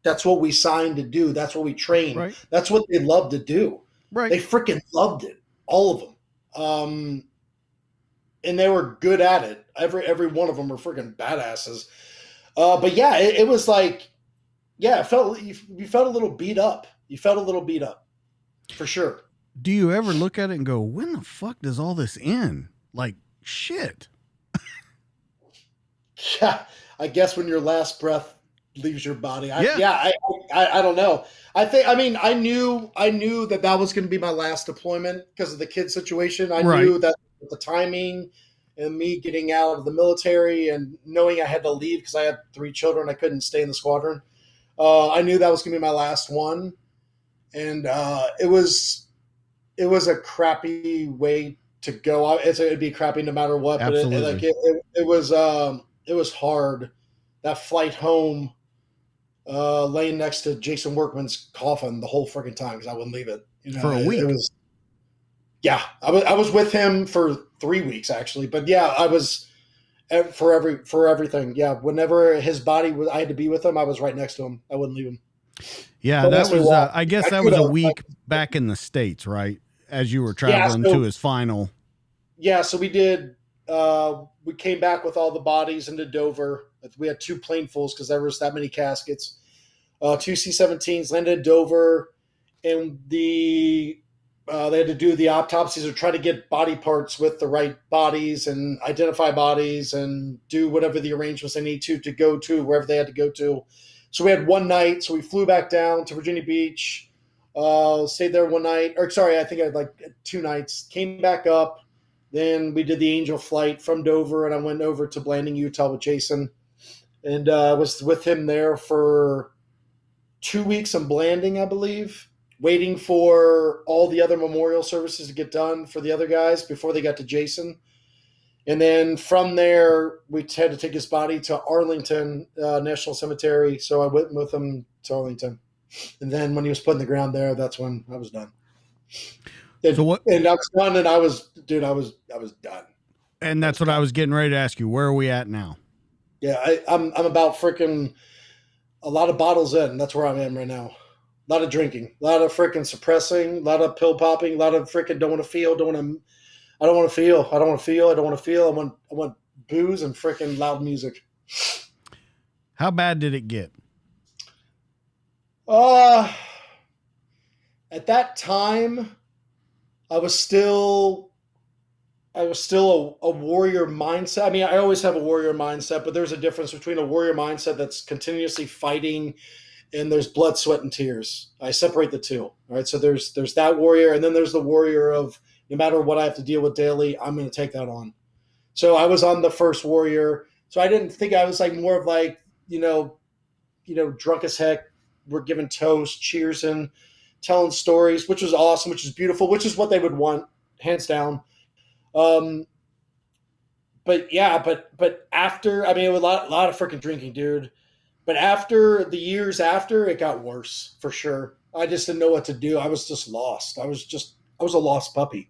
what we signed to do. That's what we trained. Right. That's what they love to do. Right. They freaking loved it, all of them. And they were good at it. Every one of them were freaking badasses. But yeah, it was like, yeah, you felt a little beat up. You felt a little beat up, for sure. Do you ever look at it and go, when the fuck does all this end? Like, shit. Yeah, I guess when your last breath leaves your body. I don't know. I knew that was going to be my last deployment because of the kid situation. I knew that the timing and me getting out of the military and knowing I had to leave because I had 3 children, I couldn't stay in the squadron. I knew that was going to be my last one, and it was a crappy way to go. It'd be crappy no matter what. Absolutely. But it was hard. That flight home, laying next to Jason Workman's coffin the whole freaking time because I wouldn't leave it. For a week. Yeah, I was with him for 3 weeks actually, but yeah, I was for everything. Yeah, whenever his body was, I had to be with him. I was right next to him. I wouldn't leave him. Yeah, that was. I guess that was a week back in the States, right? As you were traveling to his final. Yeah, so we did. We came back with all the bodies into Dover. We had 2 planefuls because there was that many caskets. 2 C-17s landed at Dover, and they had to do the autopsies or try to get body parts with the right bodies and identify bodies and do whatever the arrangements they need to go to wherever they had to go to. So we had one night. So we flew back down to Virginia Beach, stayed there one night. Or sorry, I think I had like 2 nights. Came back up. Then we did the Angel flight from Dover, and I went over to Blanding, Utah with Jason. And was with him there for 2 weeks in Blanding, I believe, waiting for all the other memorial services to get done for the other guys before they got to Jason. And then from there, we had to take his body to Arlington National Cemetery. So I went with him to Arlington. And then when he was put in the ground there, that's when I was done. And, so what? And I was done, and I was done. And that's what I was getting ready to ask you. Where are we at now? Yeah, I'm about freaking a lot of bottles in. That's where I am right now. A lot of drinking, a lot of freaking suppressing, a lot of pill popping, a lot of freaking I don't want to feel. I want booze and freaking loud music. How bad did it get? At that time, I was still a warrior mindset. I mean, I always have a warrior mindset, but there's a difference between a warrior mindset that's continuously fighting and there's blood, sweat, and tears. I separate the two. All right. So there's that warrior, and then there's the warrior of no matter what I have to deal with daily, I'm going to take that on. So I was on the first warrior. So I didn't think I was like more of like, drunk as heck. We're giving toast, cheers, and telling stories, which was awesome, which is beautiful, which is what they would want, hands down. But after, I mean, it was a lot of freaking drinking, dude. But after the years after, it got worse for sure. I just didn't know what to do. I was just lost. I was a lost puppy.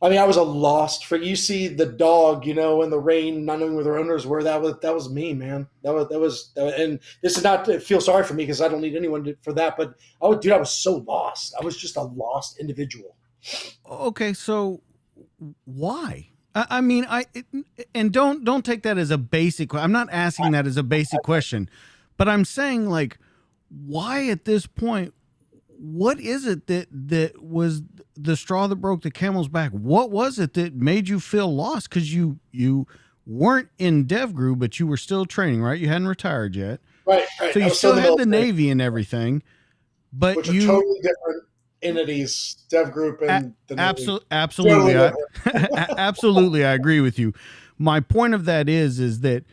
I mean, I was a lost for you see the dog, in the rain, not knowing where their owners were. That was me, man. And this is not to feel sorry for me because I don't need anyone for that. But I was so lost. I was just a lost individual. Okay, so why? I mean, and don't take that as a basic. I'm not asking that as a basic question, but I'm saying like, why at this point? What is it that was the straw that broke the camel's back? What was it that made you feel lost? Because you weren't in DEVGRU, but you were still training, right? You hadn't retired yet, Right. so you still had the Navy and everything, but which are totally different entities, Dev Group and the Navy. Absolutely, absolutely, I agree with you. My point of that is that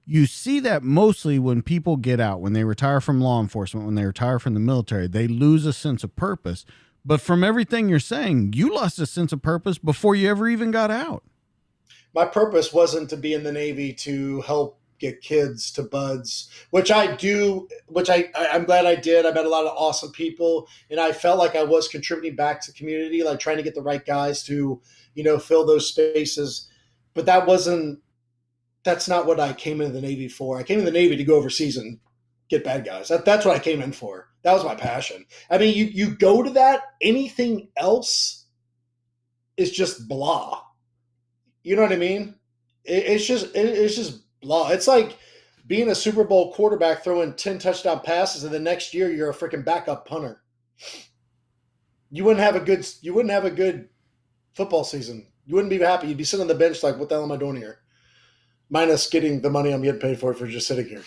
you see that mostly when people get out, when they retire from law enforcement, when they retire from the military, they lose a sense of purpose. But from everything you're saying, you lost a sense of purpose before you ever even got out. My purpose wasn't to be in the Navy to help get kids to buds, which I do, which I'm glad I did. I met a lot of awesome people, and I felt like I was contributing back to the community, like trying to get the right guys to, fill those spaces. But that's not what I came into the Navy for. I came in the Navy to go overseas and get bad guys. That's what I came in for. That was my passion. I mean, you go to that, anything else is just blah. You know what I mean? It's just blah. It's like being a Super Bowl quarterback throwing 10 touchdown passes, and the next year you're a freaking backup punter. You wouldn't have a good football season. You wouldn't be happy. You'd be sitting on the bench like, what the hell am I doing here? Minus getting the money I'm getting paid for just sitting here,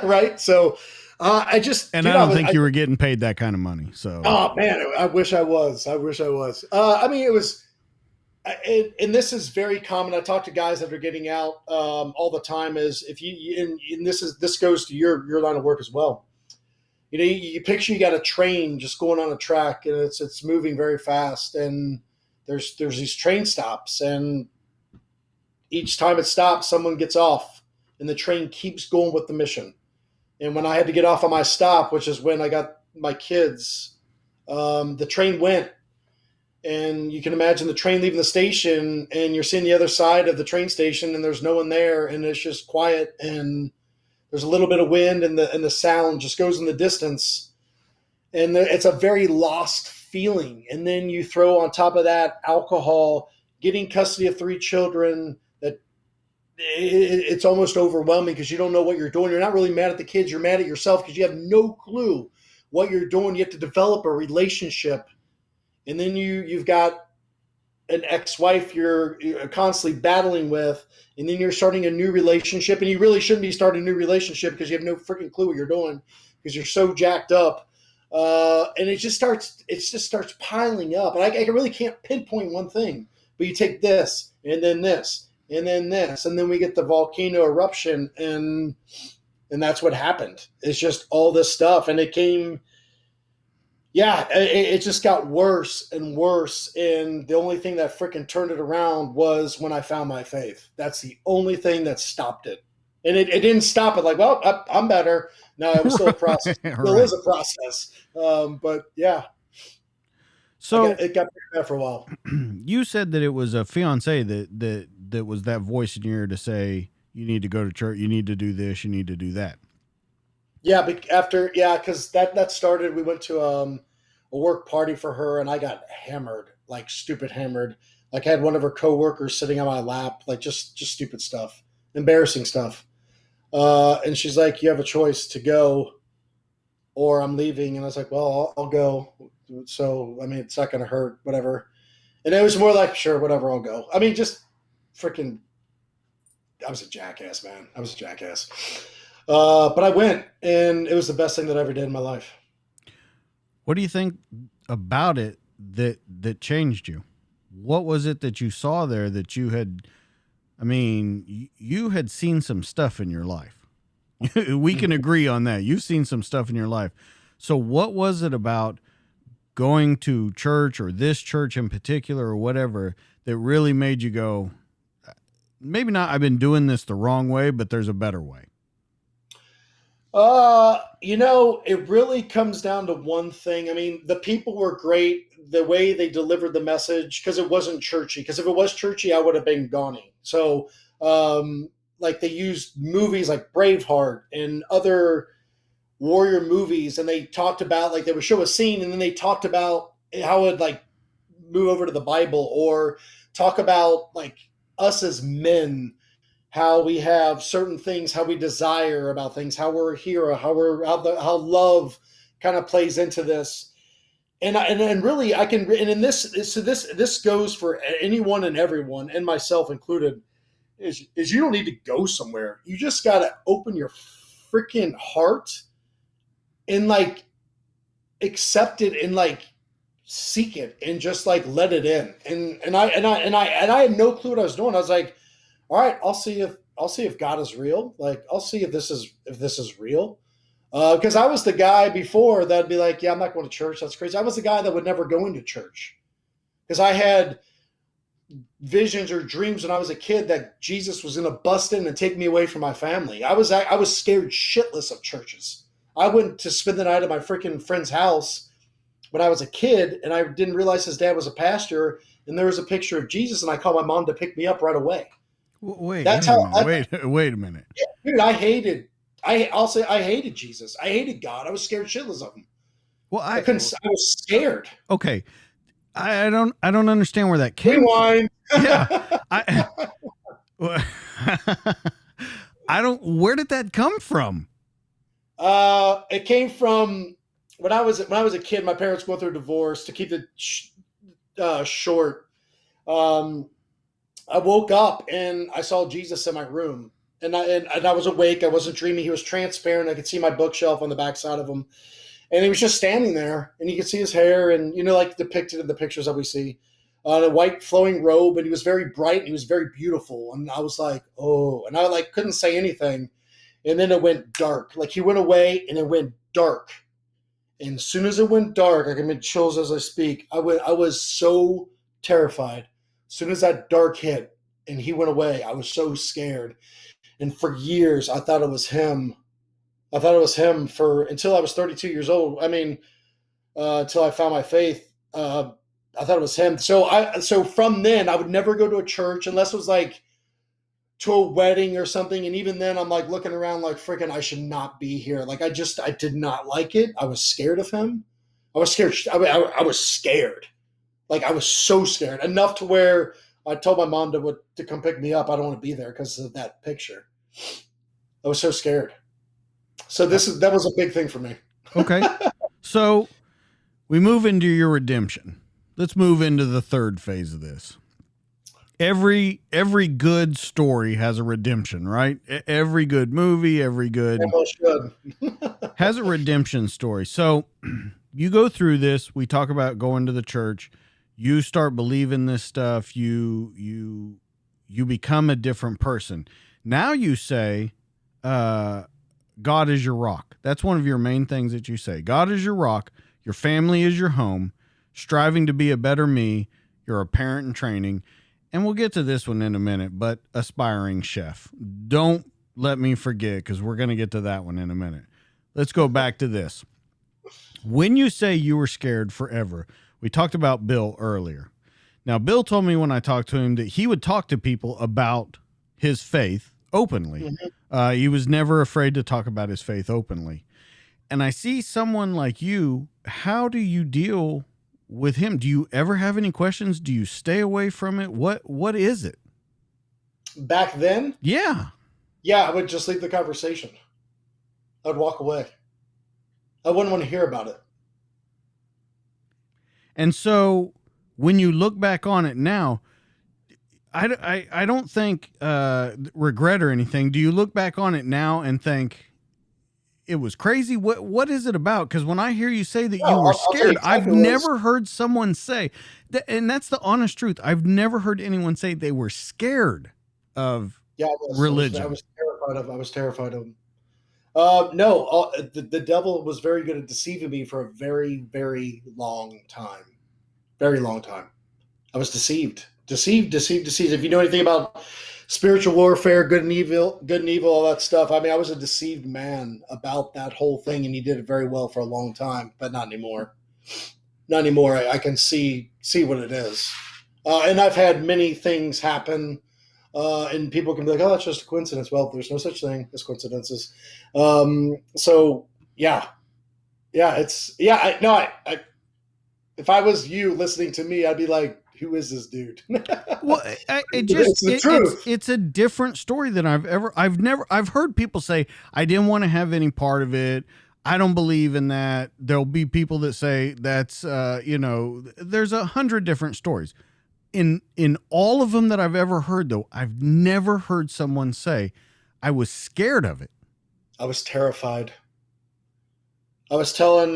right? So I don't think you were getting paid that kind of money. So, oh man, I wish I was. I mean, it was, and this is very common. I talk to guys that are getting out all the time. Is if and this goes to your line of work as well. You picture you got a train just going on a track, and it's moving very fast, and there's these train stops, and each time it stops, someone gets off, and the train keeps going with the mission. And when I had to get off on my stop, which is when I got my kids, the train went. And you can imagine the train leaving the station, and you're seeing the other side of the train station, and there's no one there, and it's just quiet, and there's a little bit of wind, and the sound just goes in the distance. And it's a very lost feeling. And then you throw on top of that alcohol, getting custody of 3 children, it's almost overwhelming because you don't know what you're doing. You're not really mad at the kids. You're mad at yourself because you have no clue what you're doing. You have to develop a relationship. And then you've got an ex-wife you're constantly battling with, and then you're starting a new relationship, and you really shouldn't be starting a new relationship because you have no freaking clue what you're doing because you're so jacked up. And it just starts piling up. And I really can't pinpoint one thing, but you take this, and then this, and then this, and then we get the volcano eruption, and that's what happened. It's just all this stuff, and it came. Yeah, it just got worse and worse, and the only thing that freaking turned it around was when I found my faith. That's the only thing that stopped it. And it didn't stop it like, well, I'm better. No, it was still a process. It still is a process. But yeah. So it got bad for a while. You said that it was a fiance that was that voice in your ear to say, you need to go to church, you need to do this, you need to do that. Yeah, because that started. We went to a work party for her, and I got hammered, like stupid hammered. Like I had one of her coworkers sitting on my lap, like just stupid stuff, embarrassing stuff. And she's like, "You have a choice to go, or I'm leaving." And I was like, "Well, I'll go." So I mean, it's not going to hurt, whatever. And it was more like, "Sure, whatever, I'll go." I mean, just freaking. I was a jackass, man. I was a jackass. But I went, and it was the best thing that I ever did in my life. What do you think about it that changed you? What was it that you saw there that you had? I mean, you had seen some stuff in your life. We can agree on that. You've seen some stuff in your life. So what was it about going to church, or this church in particular, or whatever, that really made you go, maybe not, I've been doing this the wrong way, but there's a better way? It really comes down to one thing. I mean, the people were great. The way they delivered the message, because it wasn't churchy. Because if it was churchy, I would have been gawning. So, like they used movies like Braveheart and other warrior movies, and they talked about like they would show a scene, and then they talked about how it like move over to the Bible or talk about like us as men, how we have certain things, how we desire about things, how we're a hero, how love kind of plays into this. And really I can, and in this goes for anyone and everyone, and myself included, is you don't need to go somewhere. You just got to open your freaking heart and like accept it and like seek it and just like let it in. And I had no clue what I was doing. I was like, all right, I'll see if God is real. Like, I'll see if this is real. Because I was the guy before that'd be like, yeah, I'm not going to church. That's crazy. I was the guy that would never go into church because I had visions or dreams when I was a kid that Jesus was going to bust in and take me away from my family. I was scared shitless of churches. I went to spend the night at my freaking friend's house when I was a kid, and I didn't realize his dad was a pastor, and there was a picture of Jesus, and I called my mom to pick me up right away. Wait a minute. Yeah, dude, I'll say I hated Jesus. I hated God. I was scared shitless of him. Well, I was scared. Okay. I don't understand where that came Rewind. from. Yeah. Where did that come from? It came from when I was a kid. My parents go through a divorce. To keep it short, I woke up and I saw Jesus in my room, and I was awake. I wasn't dreaming. He was transparent. I could see my bookshelf on the backside of him, and he was just standing there, and you could see his hair, and like depicted in the pictures that we see, a white flowing robe, and he was very bright. And he was very beautiful, and I was like, oh, and I like couldn't say anything, and then it went dark. Like he went away, and it went dark. And as soon as it went dark, I can get chills as I speak. I was so terrified. As soon as that dark hit and he went away, I was so scared. And for years, I thought it was him. I thought it was him until I was 32 years old. I mean, until I found my faith, I thought it was him. So from then, I would never go to a church unless it was like to a wedding or something. And even then I'm like looking around like freaking, I should not be here. Like I did not like it. I was scared of him. I was scared. I was scared. Like I was so scared enough to where I told my mom to come pick me up. I don't want to be there because of that picture. I was so scared. So that was a big thing for me. Okay. So we move into your redemption. Let's move into the third phase of this. Every good story has a redemption, right? Every good movie, every good has a redemption story. So you go through this. We talk about going to the church. You start believing this stuff. You become a different person. Now you say, God is your rock. That's one of your main things that you say. God is your rock. Your family is your home. Striving to be a better me. You're a parent in training. And we'll get to this one in a minute, but aspiring chef. Don't let me forget, because we're going to get to that one in a minute. Let's go back to this. When you say you were scared forever, we talked about Bill earlier. Now, Bill told me when I talked to him that he would talk to people about his faith openly. Mm-hmm. He was never afraid to talk about his faith openly. And I see someone like you, how do you deal with him? Do you ever have any questions? Do you stay away from it? What is it? Back then? Yeah. Yeah, I would just leave the conversation. I'd walk away. I wouldn't want to hear about it. And so when you look back on it now, I don't think regret or anything. Do you look back on it now and think it was crazy? What is it about? Because when I hear you say that you were scared, I've never heard someone say that, and that's the honest truth. I've never heard anyone say they were scared of religion. I was terrified of him. No, the devil was very good at deceiving me for a very, very long time. Very long time. I was deceived Deceived. If you know anything about spiritual warfare, good and evil, all that stuff. I mean, I was a deceived man about that whole thing, and he did it very well for a long time, but not anymore. Not anymore. I can see what it is, and I've had many things happen, and people can be like, "Oh, that's just a coincidence." Well, there's no such thing as coincidences. So yeah, if I was you listening to me, I'd be like, who is this dude? Well, It's the truth. It's a different story than I've heard people say, I didn't want to have any part of it. I don't believe in that. There'll be people that say that's, there's 100 different stories. In all of them that I've ever heard, though, I've never heard someone say, I was scared of it. I was terrified. I was telling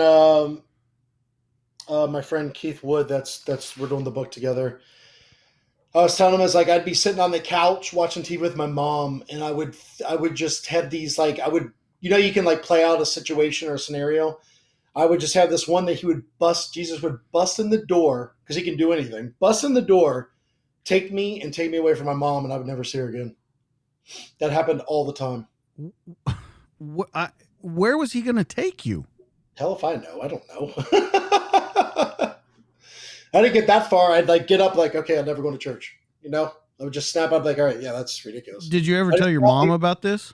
my friend Keith Wood, that's we're doing the book together. I was telling him, I'd be sitting on the couch watching TV with my mom, and I would just have these, like, you can like play out a situation or a scenario. I would just have this one that Jesus would bust in the door, because he can do anything, bust in the door, take me away from my mom, and I would never see her again. That happened all the time. Where was he going to take you? Hell if I know. I don't know. I didn't get that far. I'd like get up like, okay, I'll never go to church. I would just snap up like, all right, yeah, that's ridiculous. Did you ever tell your mom about this?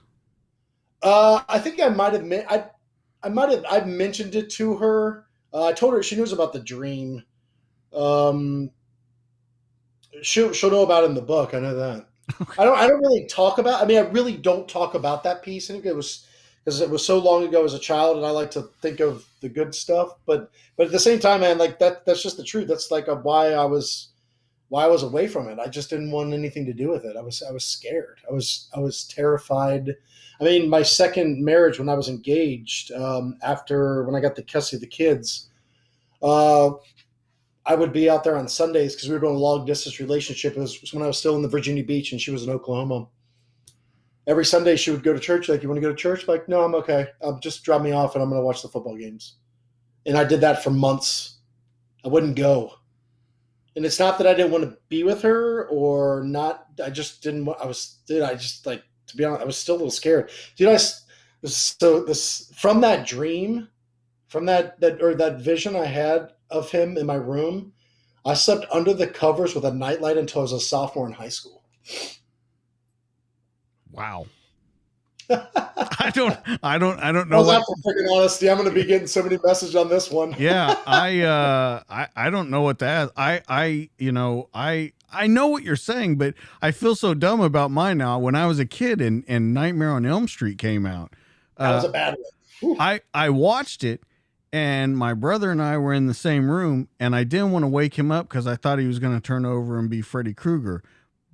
I think I might have. I mentioned it to her. I told her, she knows about the dream. She'll know about it in the book. I know that. Okay. I don't really talk about. I really don't talk about that piece. I think it was because it was so long ago as a child, and I like to think of the good stuff. But at the same time, man, like that's just the truth. That's like why I was away from it. I just didn't want anything to do with it. I was scared. I was terrified. I mean, my second marriage, when I was engaged, when I got the custody of the kids, I would be out there on Sundays because we were doing a long distance relationship. It was when I was still in the Virginia Beach and she was in Oklahoma. Every Sunday she would go to church. Like, you want to go to church? Like, no, I'm okay. Just drop me off and I'm going to watch the football games. And I did that for months. I wouldn't go. And it's not that I didn't want to be with her or not. I just didn't. To be honest, I was still a little scared. Dude, from that dream, from that vision I had of him in my room, I slept under the covers with a nightlight until I was a sophomore in high school. Wow. I don't know. Well, that's for freaking honesty. I'm going to be getting so many messages on this one. Yeah, I don't know what to ask. I know what you're saying, but I feel so dumb about mine now. When I was a kid and Nightmare on Elm Street came out, that was a bad one. I watched it, and my brother and I were in the same room, and I didn't want to wake him up because I thought he was going to turn over and be Freddy Krueger.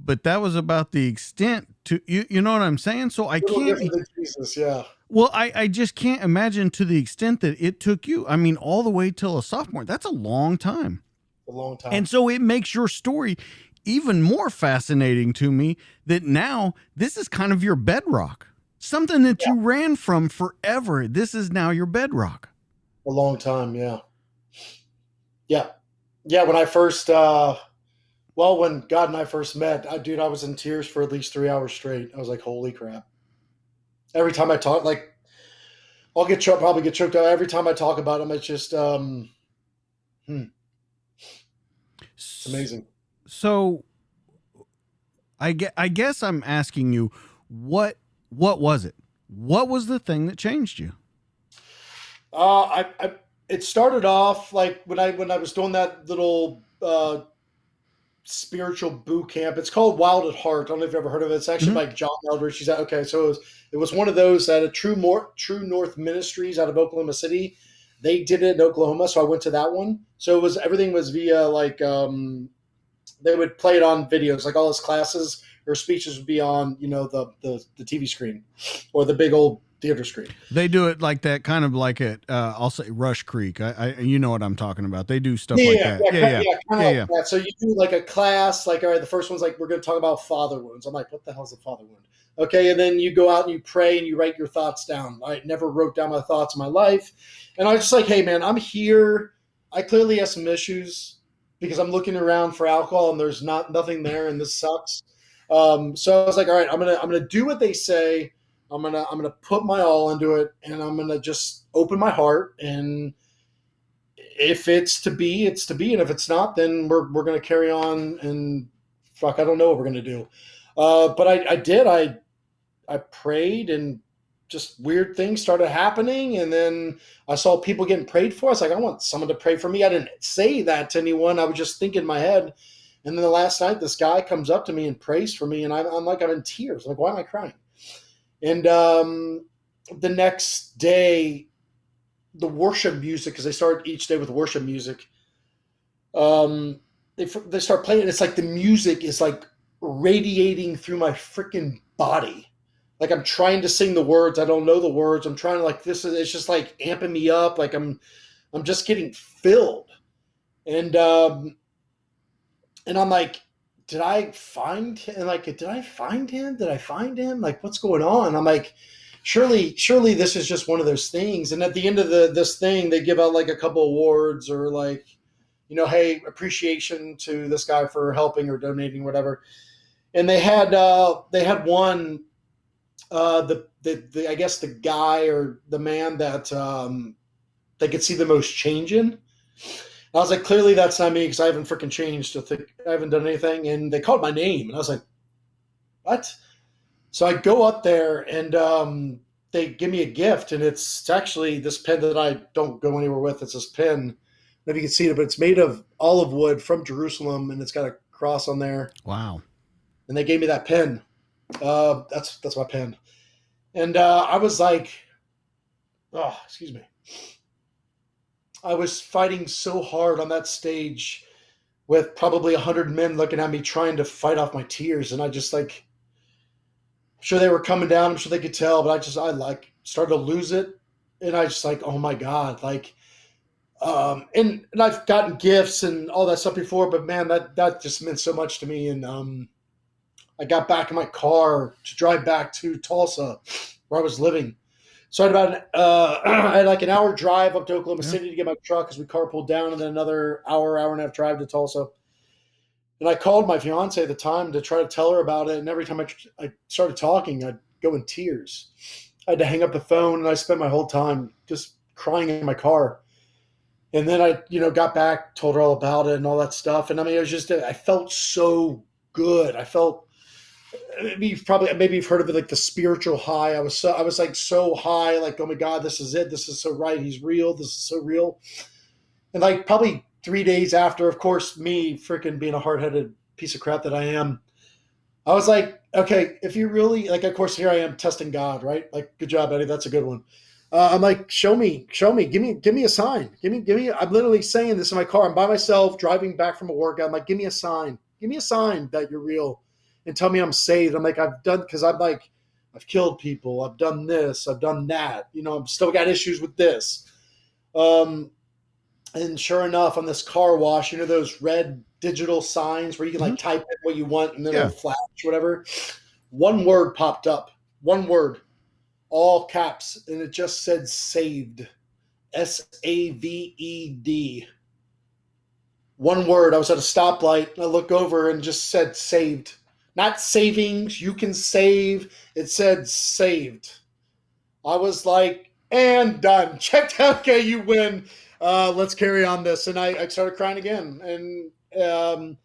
But that was about the extent to you know what I'm saying? So I can't. Jesus, yeah. Well, I just can't imagine to the extent that it took you. I mean, all the way till a sophomore. That's a long time. A long time. And so it makes your story even more fascinating to me that now this is kind of your bedrock. Something that you ran from forever. This is now your bedrock. A long time, yeah. Yeah. Yeah, when I first when God and I first met, I was in tears for at least 3 hours straight. I was like, holy crap. Every time I talk, like, I'll probably get choked up. Every time I talk about him, it's just, it's amazing. So I guess I'm asking you, what was it? What was the thing that changed you? It started off like when I was doing that little, spiritual boot camp. It's called Wild at Heart. I don't know if you've ever heard of it. It's actually by John Eldridge. She's okay. So it was one of those at a True North Ministries out of Oklahoma City. They did it in Oklahoma, so I went to that one. So everything was via like they would play it on videos, like all his classes or speeches would be on the TV screen or the big old theater screen. They do it like that, kind of like at I'll say Rush Creek. I you know what I'm talking about. They do stuff like that. Yeah. That. So you do like a class, like, all right, the first one's like, we're going to talk about father wounds. I'm like, what the hell's a father wound? Okay, and then you go out and you pray and you write your thoughts down. I never wrote down my thoughts in my life, and I was just like, hey man, I'm here. I clearly have some issues. because I'm looking around for alcohol and there's nothing there, and this sucks. So I was like, all right, I'm gonna do what they say. I'm gonna put my all into it, and I'm gonna just open my heart, and if it's to be, it's to be, and if it's not, then we're gonna carry on. And fuck, I don't know what we're gonna do. But I did. I prayed, and just weird things started happening. And then I saw people getting prayed for. I was like, I want someone to pray for me. I didn't say that to anyone. I was just thinking in my head. And then the last night, this guy comes up to me and prays for me, and I'm like, I'm in tears. I'm like, why am I crying? And the next day, the worship music, because they start each day with worship music. They start playing, and it's like the music is like radiating through my freaking body. Like I'm trying to sing the words, I don't know the words. I'm trying to like this. It's just like amping me up. Like I'm just getting filled, and I'm like, did I find him? Like, did I find him? Did I find him? Like, what's going on? I'm like, surely this is just one of those things. And at the end of this thing, they give out like a couple awards, or like, hey, appreciation to this guy for helping or donating, whatever. And they had one, the I guess the guy or the man that they could see the most change in. I was like, clearly that's not me, because I haven't freaking changed. I haven't done anything. And they called my name, and I was like, what? So I go up there, and they give me a gift, and it's actually this pen that I don't go anywhere with. It's this pen. I don't know if you can see it, but it's made of olive wood from Jerusalem, and it's got a cross on there. Wow. And they gave me that pen. That's my pen. And I was like, oh, excuse me. I was fighting so hard on that stage with probably 100 men looking at me trying to fight off my tears. And I just like, I'm sure they were coming down. I'm sure they could tell, but I like started to lose it. And I just like, oh my God. Like, and I've gotten gifts and all that stuff before, but man, that just meant so much to me. And I got back in my car to drive back to Tulsa, where I was living. So I had I had like an hour drive up to Oklahoma City to get my truck, because we carpooled down, and then another hour and a half drive to Tulsa. And I called my fiance at the time to try to tell her about it. And every time I started talking, I'd go in tears. I had to hang up the phone, and I spent my whole time just crying in my car. And then I, got back, told her all about it and all that stuff. And I mean, it was just, I felt so good. I felt, maybe you've heard of it, like the spiritual high. I was like so high, like, oh my God, this is it. This is so right. He's real. This is so real. And like probably 3 days after, of course, me freaking being a hard-headed piece of crap that I am, I was like, okay, if you really like, of course, here I am testing God, right? Like, good job, Eddie. That's a good one. I'm like, show me, give me a sign. Give me, I'm literally saying this in my car. I'm by myself driving back from a workout. I'm like, give me a sign that you're real. And tell me I'm saved. I'm like, because I'm like, I've killed people. I've done this. I've done that. I've still got issues with this. And sure enough, on this car wash, those red digital signs where you can like type in what you want and then it'll flash, whatever. One word popped up. One word, all caps, and it just said saved. SAVED. One word. I was at a stoplight, and I look over and just said saved. Not savings, you can save. It said saved. I was like, and done. Checked out. Okay, you win. Let's carry on this. And I started crying again. And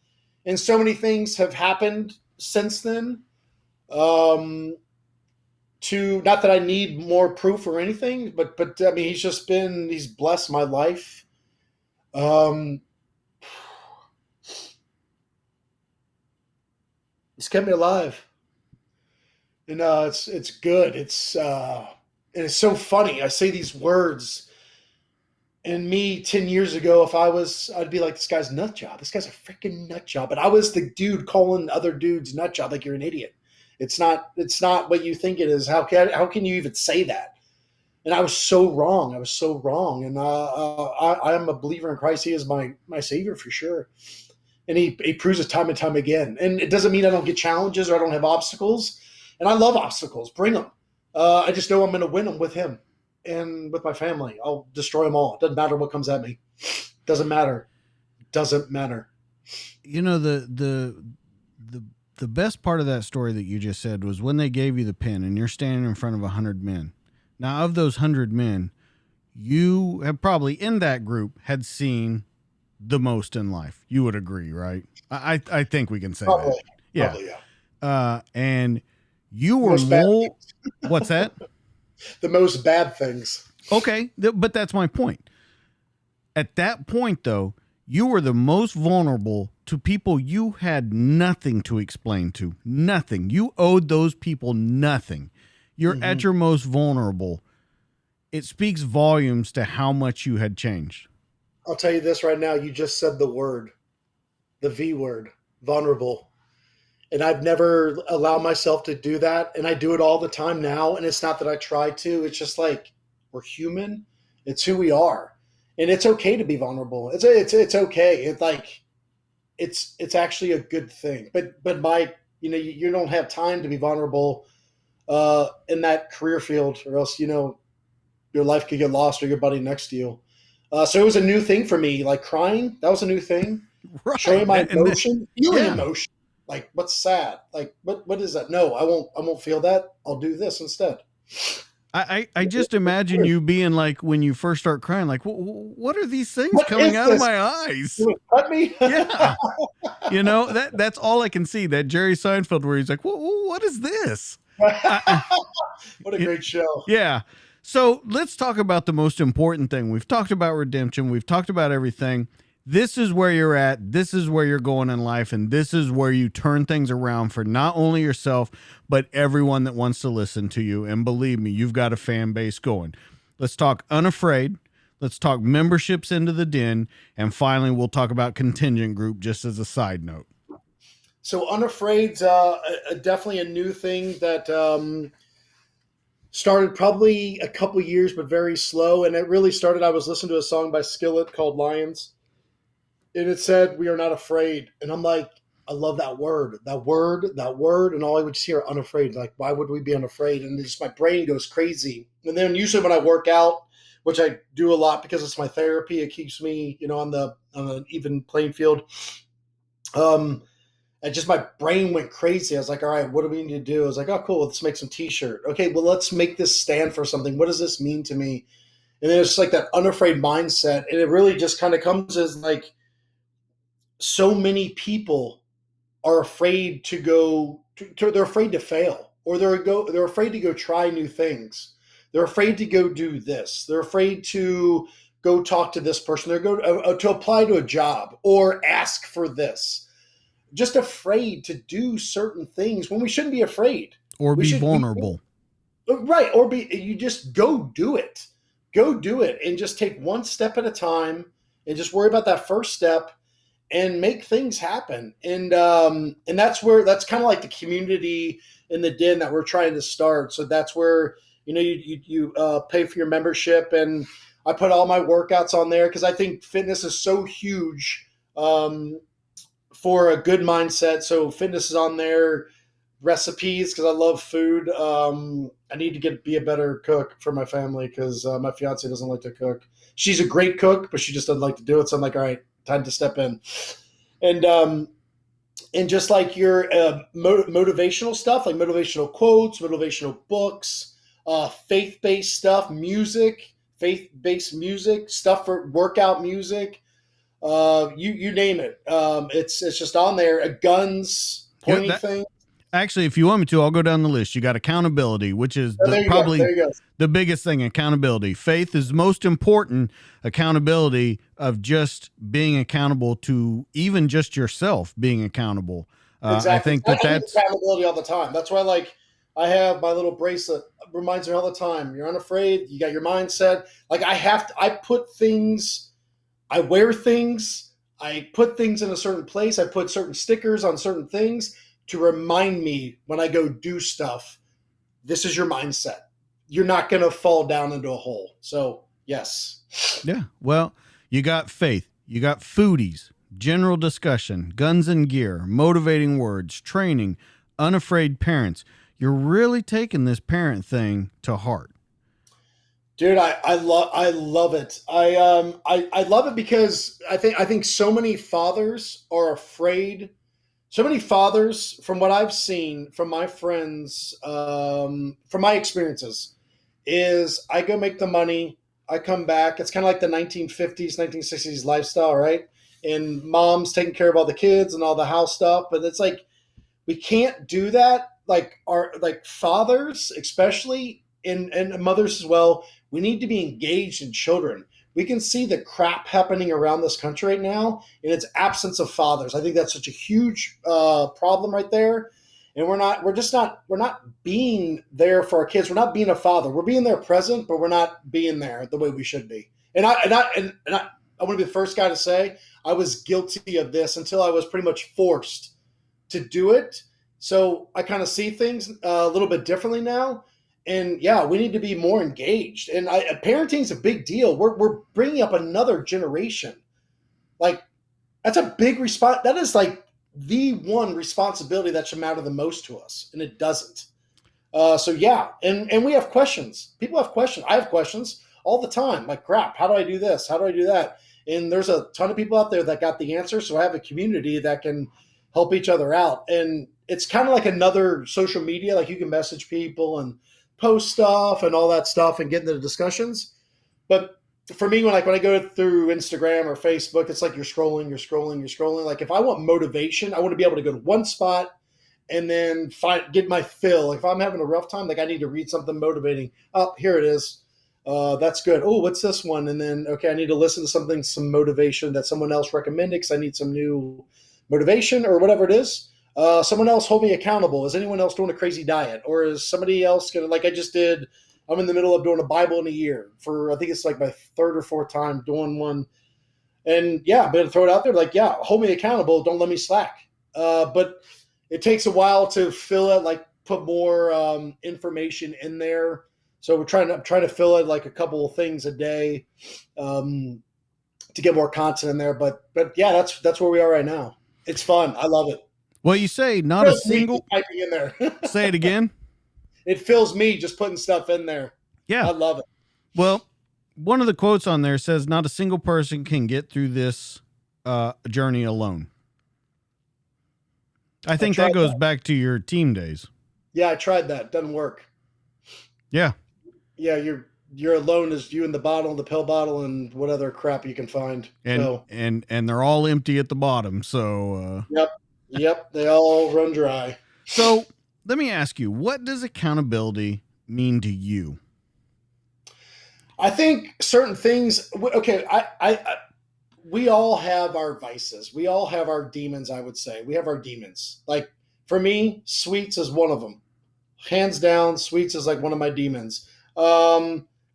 so many things have happened since then. To not that I need more proof or anything, but I mean, he's blessed my life. He's kept me alive, and it's good. And it's so funny. I say these words, and me 10 years ago, I'd be like, this guy's a nut job. This guy's a freaking nut job. But I was the dude calling other dudes nut job, like you're an idiot. It's not what you think it is. How can you even say that? And I was so wrong. And I am a believer in Christ. He is my savior for sure. And he proves it time and time again. And it doesn't mean I don't get challenges or I don't have obstacles. And I love obstacles. Bring them. I just know I'm going to win them with him and with my family. I'll destroy them all. It doesn't matter what comes at me. Doesn't matter. doesn't matter. You know, the best part of that story that you just said was when they gave you the pin and you're standing in front of 100 men. Now, of those 100 men, you have probably in that group had seen the most in life. You would agree, right? I think we can say Probably. that. Yeah. Probably, yeah. And you were Most bad more. What's that? The most bad things. Okay, but that's my point. At that point, though, you were the most vulnerable to people you had nothing to explain to. Nothing. You owed those people nothing. You're at your most vulnerable. It speaks volumes to how much you had changed. I'll tell you this right now. You just said the word, the V word, vulnerable. And I've never allowed myself to do that. And I do it all the time now. And it's not that I try to. It's just like we're human. It's who we are. And it's okay to be vulnerable. It's okay. It's like it's actually a good thing. But you don't have time to be vulnerable in that career field, or else your life could get lost or your buddy next to you. So it was a new thing for me. Like crying, that was a new thing. Right. Showing my emotion, feeling emotion. Like what's sad? Like what is that? No, I won't feel that. I'll do this instead. I just imagine you being like when you first start crying, like what are these things coming out of my eyes? You cut me? Yeah. That's all I can see. That Jerry Seinfeld where he's like, what is this? What a great show. Yeah. So let's talk about the most important thing. We've talked about redemption. We've talked about everything. This is where you're at. This is where you're going in life. And this is where you turn things around for not only yourself, but everyone that wants to listen to you. And believe me, you've got a fan base going. Let's talk Unafraid. Let's talk memberships into the den. And finally, we'll talk about contingent group just as a side note. So Unafraid's definitely a new thing that started probably a couple years, but very slow. And it really started, I was listening to a song by Skillet called Lions. And it said, "We are not afraid." And I'm like, I love that word. And all I would just hear, unafraid. Like, why would we be unafraid? And just my brain goes crazy. And then usually when I work out, which I do a lot because it's my therapy, it keeps me, on an even playing field. And just my brain went crazy. I was like, all right, what do we need to do? I was like, oh, cool. Let's make some t-shirt. Okay, well, let's make this stand for something. What does this mean to me? And then it's like that unafraid mindset. And it really just kind of comes as like, so many people are afraid to go, they're afraid to fail, or they're afraid to go try new things. They're afraid to go do this. They're afraid to go talk to this person. They're going to apply to a job or ask for this. Just afraid to do certain things when we shouldn't be afraid. Or be vulnerable. Right. You just go do it. Go do it and just take one step at a time and just worry about that first step and make things happen. And that's kind of like the community in the den that we're trying to start. So that's where, you pay for your membership, and I put all my workouts on there because I think fitness is so huge for a good mindset. So fitness is on there, recipes, because I love food. I need to be a better cook for my family because my fiance doesn't like to cook. She's a great cook, but she just doesn't like to do it. So I'm like, all right, time to step in. And just like your motivational stuff, like motivational quotes, motivational books, faith-based stuff, music, faith-based music, stuff for workout music, you name it. It's just on there. Guns, pointy thing. Actually, if you want me to, I'll go down the list. You got accountability, which is probably the biggest thing, accountability. Faith is most important, accountability of just being accountable to even just yourself being accountable. Exactly. I think that's accountability all the time. That's why, I have my little bracelet. It reminds me all the time. You're unafraid. You got your mindset. I put things, I wear things, I put things in a certain place. I put certain stickers on certain things to remind me when I go do stuff, this is your mindset. You're not going to fall down into a hole. So, yes. Yeah. Well, you got faith. You got foodies, general discussion, guns and gear, motivating words, training, unafraid parents. You're really taking this parent thing to heart. Dude, I love it. I love it because I think so many fathers are afraid. So many fathers, from what I've seen from my friends, from my experiences, is I go make the money, I come back. It's kind of like the 1950s, 1960s lifestyle, right? And mom's taking care of all the kids and all the house stuff, but it's like we can't do that. Like our like fathers, especially and mothers as well. We need to be engaged in children. We can see the crap happening around this country right now in its absence of fathers. I think that's such a huge problem right there. And we're not being there for our kids. We're not being a father. We're being there present, but we're not being there the way we should be. I want to be the first guy to say I was guilty of this until I was pretty much forced to do it. So I kind of see things a little bit differently now. And yeah, we need to be more engaged. And parenting is a big deal. We're bringing up another generation. Like that's a big response. That is like the one responsibility that should matter the most to us, and it doesn't. So yeah, and we have questions. People have questions. I have questions all the time. Like crap, how do I do this? How do I do that? And there's a ton of people out there that got the answer. So I have a community that can help each other out. And it's kind of like another social media. Like you can message people and post stuff and all that stuff and get into the discussions. But for me, when I go through Instagram or Facebook, it's like you're scrolling, you're scrolling, you're scrolling. Like if I want motivation, I want to be able to go to one spot and then get my fill. Like if I'm having a rough time, like I need to read something motivating. Oh, here it is. That's good. Oh, what's this one? And then okay, I need to listen to some motivation that someone else recommended because I need some new motivation or whatever it is. Someone else hold me accountable. Is anyone else doing a crazy diet, or is somebody else gonna like I just did? I'm in the middle of doing a Bible in a year for I think it's like my third or fourth time doing one, and yeah, I'm gonna throw it out there. Like yeah, hold me accountable. Don't let me slack. But it takes a while to fill it. Like put more information in there. So we're trying to fill it like a couple of things a day to get more content in there. But yeah, that's where we are right now. It's fun. I love it. Well, you say not a single. Typing in there. Say it again. It fills me just putting stuff in there. Yeah, I love it. Well, one of the quotes on there says, "Not a single person can get through this journey alone." I think that goes back to your team days. Yeah, I tried that. Doesn't work. Yeah. Yeah, you're alone as you and the bottle, the pill bottle, and what other crap you can find. And they're all empty at the bottom. So Yep, they all run dry. So let me ask you, what does accountability mean to you? I think certain things. Okay, we all have our vices. We all have our demons. I would say we have our demons. Like for me, sweets is one of them. Hands down, sweets is like one of my demons.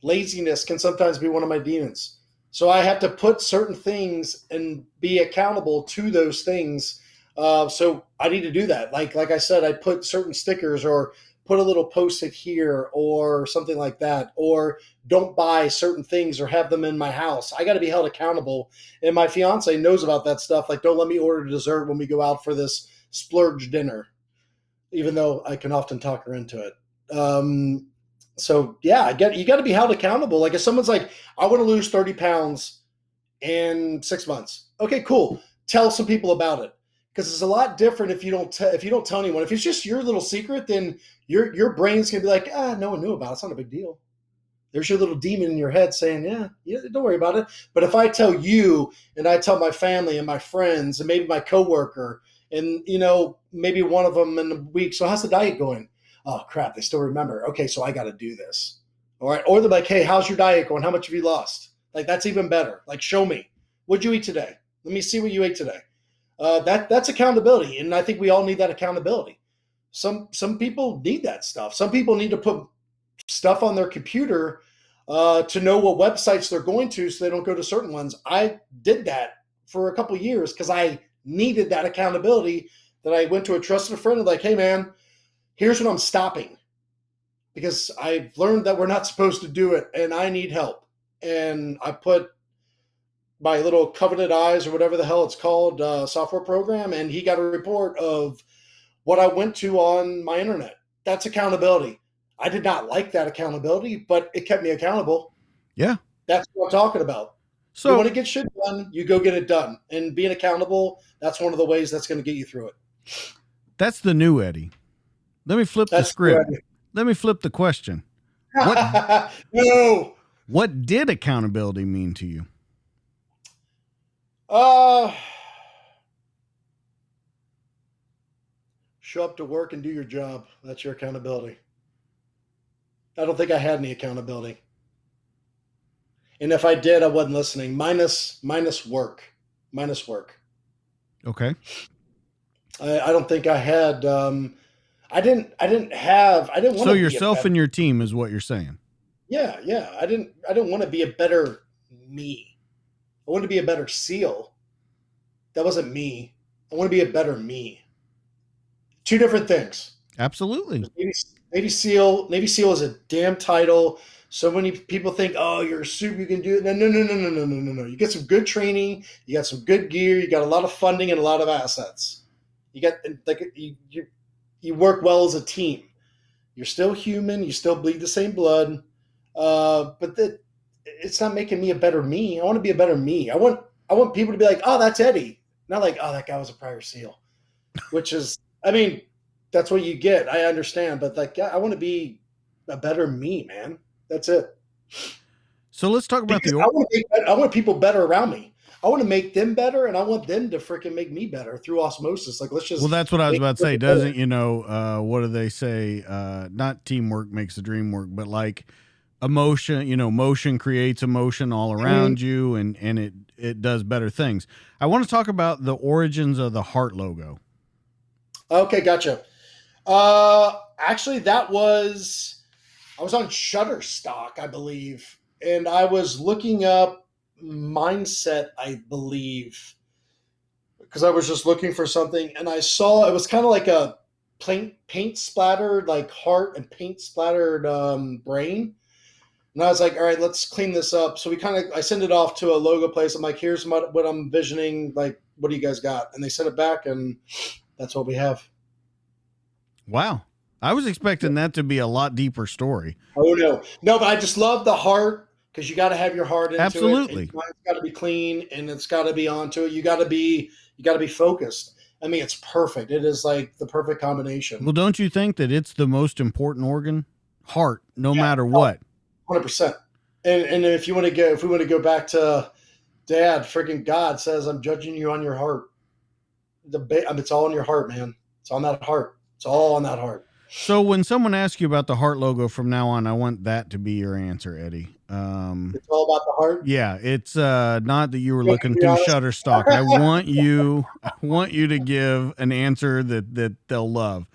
Laziness can sometimes be one of my demons. So I have to put certain things and be accountable to those things. So I need to do that. Like I said, I put certain stickers or put a little post-it here or something like that, or don't buy certain things or have them in my house. I got to be held accountable. And my fiance knows about that stuff. Like, don't let me order dessert when we go out for this splurge dinner, even though I can often talk her into it. So yeah, you got to be held accountable. Like if someone's like, I want to lose 30 pounds in 6 months. Okay, cool. Tell some people about it. Because it's a lot different if you don't tell anyone. If it's just your little secret, then your brain's gonna be like, no one knew about it. It's not a big deal. There's your little demon in your head saying, yeah, don't worry about it. But if I tell you and I tell my family and my friends and maybe my coworker and maybe one of them in a week, so how's the diet going? Oh crap, they still remember. Okay, so I got to do this. All right, or they're like, hey, how's your diet going? How much have you lost? Like that's even better. Like show me. What'd you eat today? Let me see what you ate today. That's accountability, and I think we all need that accountability. Some people need that stuff. Some people need to put stuff on their computer to know what websites they're going to, so they don't go to certain ones. I did that for a couple of years because I needed that accountability. That I went to a trusted friend and like, hey man, here's what I'm stopping because I've learned that we're not supposed to do it, and I need help. And I put my little coveted eyes or whatever the hell it's called software program, and he got a report of what I went to on my internet. That's accountability. I did not like that accountability, but it kept me accountable. Yeah. That's what I'm talking about. So you want to get shit done, you go get it done. And being accountable, that's one of the ways that's going to get you through it. that's the new Eddie. Let me flip the script. Let me flip the question. No. What did accountability mean to you? Show up to work and do your job. That's your accountability. I don't think I had any accountability. And if I did, I wasn't listening. Minus work. Minus work. Okay. I don't think I had. I didn't want. So yourself and your team is what you're saying. Yeah. I didn't want to be a better me. I wanted to be a better SEAL. That wasn't me. I want to be a better me. Two different things. Absolutely. Navy SEAL is a damn title. So many people think, oh, you're a super, you can do it. No. You get some good training, you got some good gear, you got a lot of funding and a lot of assets. You got you work well as a team. You're still human, you still bleed the same blood, but it's not making me a better me. I want to be a better me. I want people to be like, oh, that's Eddie, not like, oh, that guy was a prior SEAL, which is, I mean, that's what you get. I understand, but like, I want to be a better me, man. That's it. So let's talk about I want people better around me. I want to make them better, and I want them to freaking make me better through osmosis. Like, let's just. Well, that's what I was about to say. Doesn't, what do they say? Not teamwork makes the dream work, but like emotion, motion creates emotion all around you, and it does better things. I want to talk about the origins of the heart logo. Okay, gotcha. Actually, I was on Shutterstock, I believe, and I was looking up mindset, I believe, because I was just looking for something, and I saw it was kind of like a paint splattered, like heart and paint splattered brain. And I was like, all right, let's clean this up. So I sent it off to a logo place. I'm like, here's what I'm envisioning. Like, what do you guys got? And they sent it back, and that's what we have. Wow. I was expecting that to be a lot deeper story. Oh, no, but I just love the heart, because you got to have your heart into Absolutely. it. It's got to be clean, and it's got to be onto it. You got to be focused. I mean, it's perfect. It is like the perfect combination. Well, don't you think that it's the most important organ? Heart, no matter what. 100%. And if we want to go back to Dad, freaking God says, I'm judging you on your heart. It's all in your heart, man. It's on that heart. It's all on that heart. So when someone asks you about the heart logo from now on, I want that to be your answer, Eddie. It's all about the heart. Yeah, it's not that you were looking through Shutterstock. I want you to give an answer that they'll love.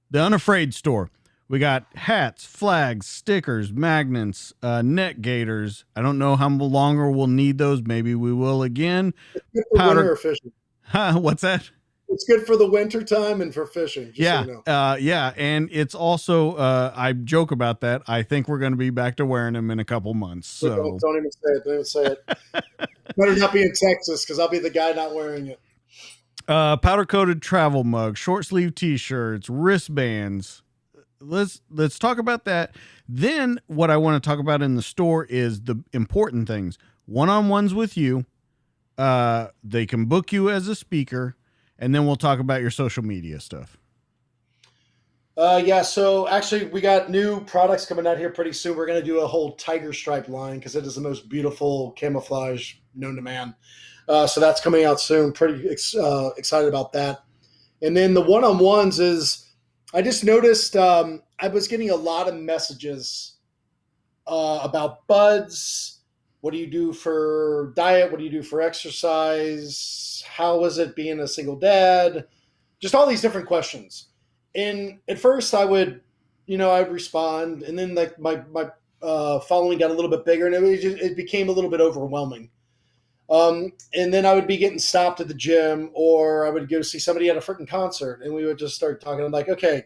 The Unafraid store. We got hats, flags, stickers, magnets, neck gaiters. I don't know how longer we'll need those. Maybe we will again. It's good for winter fishing. What's that? It's good for the winter time and for fishing. Yeah. So you know. Yeah. And it's also, I joke about that. I think we're going to be back to wearing them in a couple months. So don't even say it. Don't even say it. Better not be in Texas, because I'll be the guy not wearing it. Powder coated travel mug, short sleeve t-shirts, wristbands. Let's talk about that. Then what I want to talk about in the store is the important things. One-on-ones with you. They can book you as a speaker. And then we'll talk about your social media stuff. Yeah, so actually we got new products coming out here pretty soon. We're going to do a whole tiger stripe line, because it is the most beautiful camouflage known to man. So that's coming out soon. Pretty excited about that. And then the one-on-ones is, I just noticed I was getting a lot of messages about buds. What do you do for diet? What do you do for exercise? How is it being a single dad? Just all these different questions. And at first I would, I'd respond, and then like my following got a little bit bigger, and it became a little bit overwhelming. And then I would be getting stopped at the gym, or I would go see somebody at a freaking concert, and we would just start talking. I'm like, okay,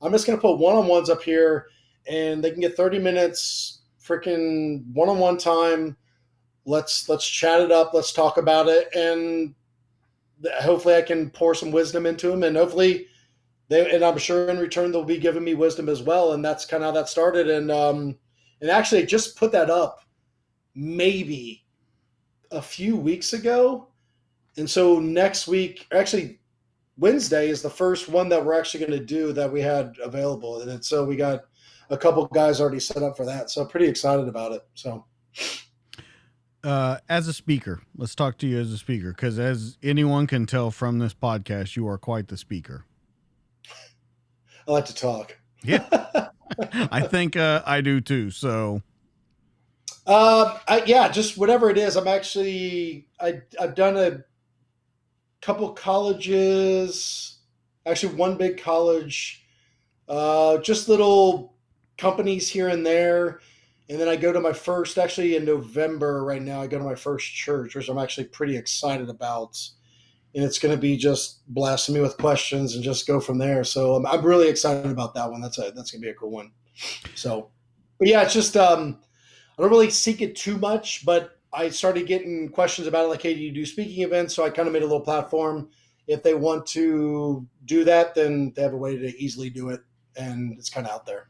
I'm just going to put one-on-ones up here, and they can get 30 minutes freaking one-on-one time. Let's chat it up. Let's talk about it. And hopefully I can pour some wisdom into them, and hopefully and I'm sure in return they'll be giving me wisdom as well. And that's kind of how that started. And actually, I just put that up maybe a few weeks ago. And so next week, actually Wednesday is the first one that we're actually going to do that we had available. And so we got a couple guys already set up for that. So pretty excited about it. So as a speaker, let's talk to you as a speaker, because as anyone can tell from this podcast, you are quite the speaker. I like to talk. Yeah. I think I do too. So just whatever it is. I've done a couple colleges, actually one big college, just little companies here and there. And then I go to my first, actually in November right now, I go to my first church, which I'm actually pretty excited about. And it's going to be just blasting me with questions and just go from there. So I'm really excited about that one. That's going to be a cool one. So, but yeah, it's just, I don't really seek it too much, but I started getting questions about it, like, hey, do you do speaking events? So I kind of made a little platform. If they want to do that, then they have a way to easily do it. And it's kind of out there.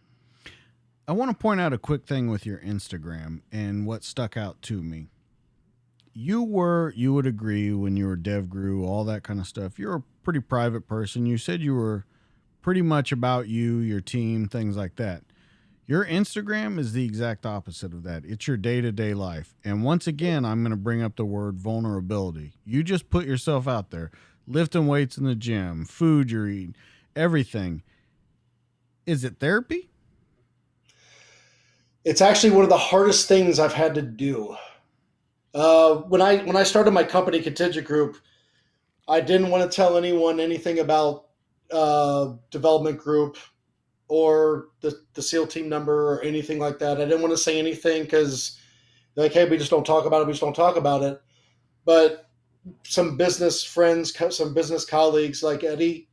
I want to point out a quick thing with your Instagram and what stuck out to me. You would agree when you were DEVGRU, all that kind of stuff. You're a pretty private person. You said you were pretty much about you, your team, things like that. Your Instagram is the exact opposite of that. It's your day-to-day life. And once again, I'm going to bring up the word vulnerability. You just put yourself out there, lifting weights in the gym, food you're eating, everything. Is it therapy? It's actually one of the hardest things I've had to do. When I started my company, Contingent Group, I didn't want to tell anyone anything about development group or the SEAL team number or anything like that. I didn't want to say anything because they're like, hey, we just don't talk about it. We just don't talk about it. But some business friends, some business colleagues like Eddie,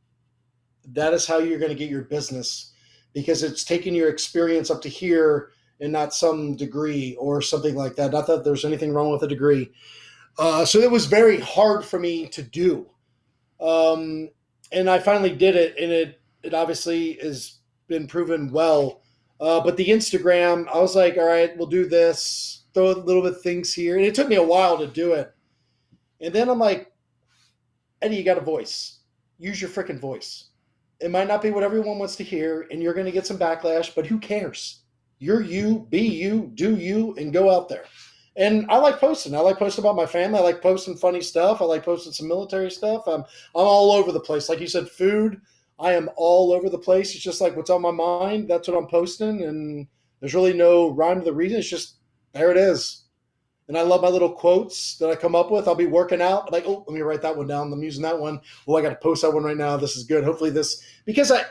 that is how you're going to get your business, because it's taking your experience up to here and not some degree or something like that. Not that there's anything wrong with a degree. So it was very hard for me to do. And I finally did it, and it obviously has been proven well. But the Instagram, I was like, all right, we'll do this, throw a little bit of things here. And it took me a while to do it. And then I'm like, Eddie, you got a voice. Use your freaking voice. It might not be what everyone wants to hear, and you're going to get some backlash, but who cares? You're you, be you, do you, and go out there. And I like posting. I like posting about my family. I like posting funny stuff. I like posting some military stuff. I'm all over the place. Like you said, food, I am all over the place. It's just like what's on my mind. That's what I'm posting. And there's really no rhyme to the reason. It's just, there it is. And I love my little quotes that I come up with. I'll be working out. I'm like, oh, let me write that one down. I'm using that one. Oh, I got to post that one right now. This is good. Hopefully this, because I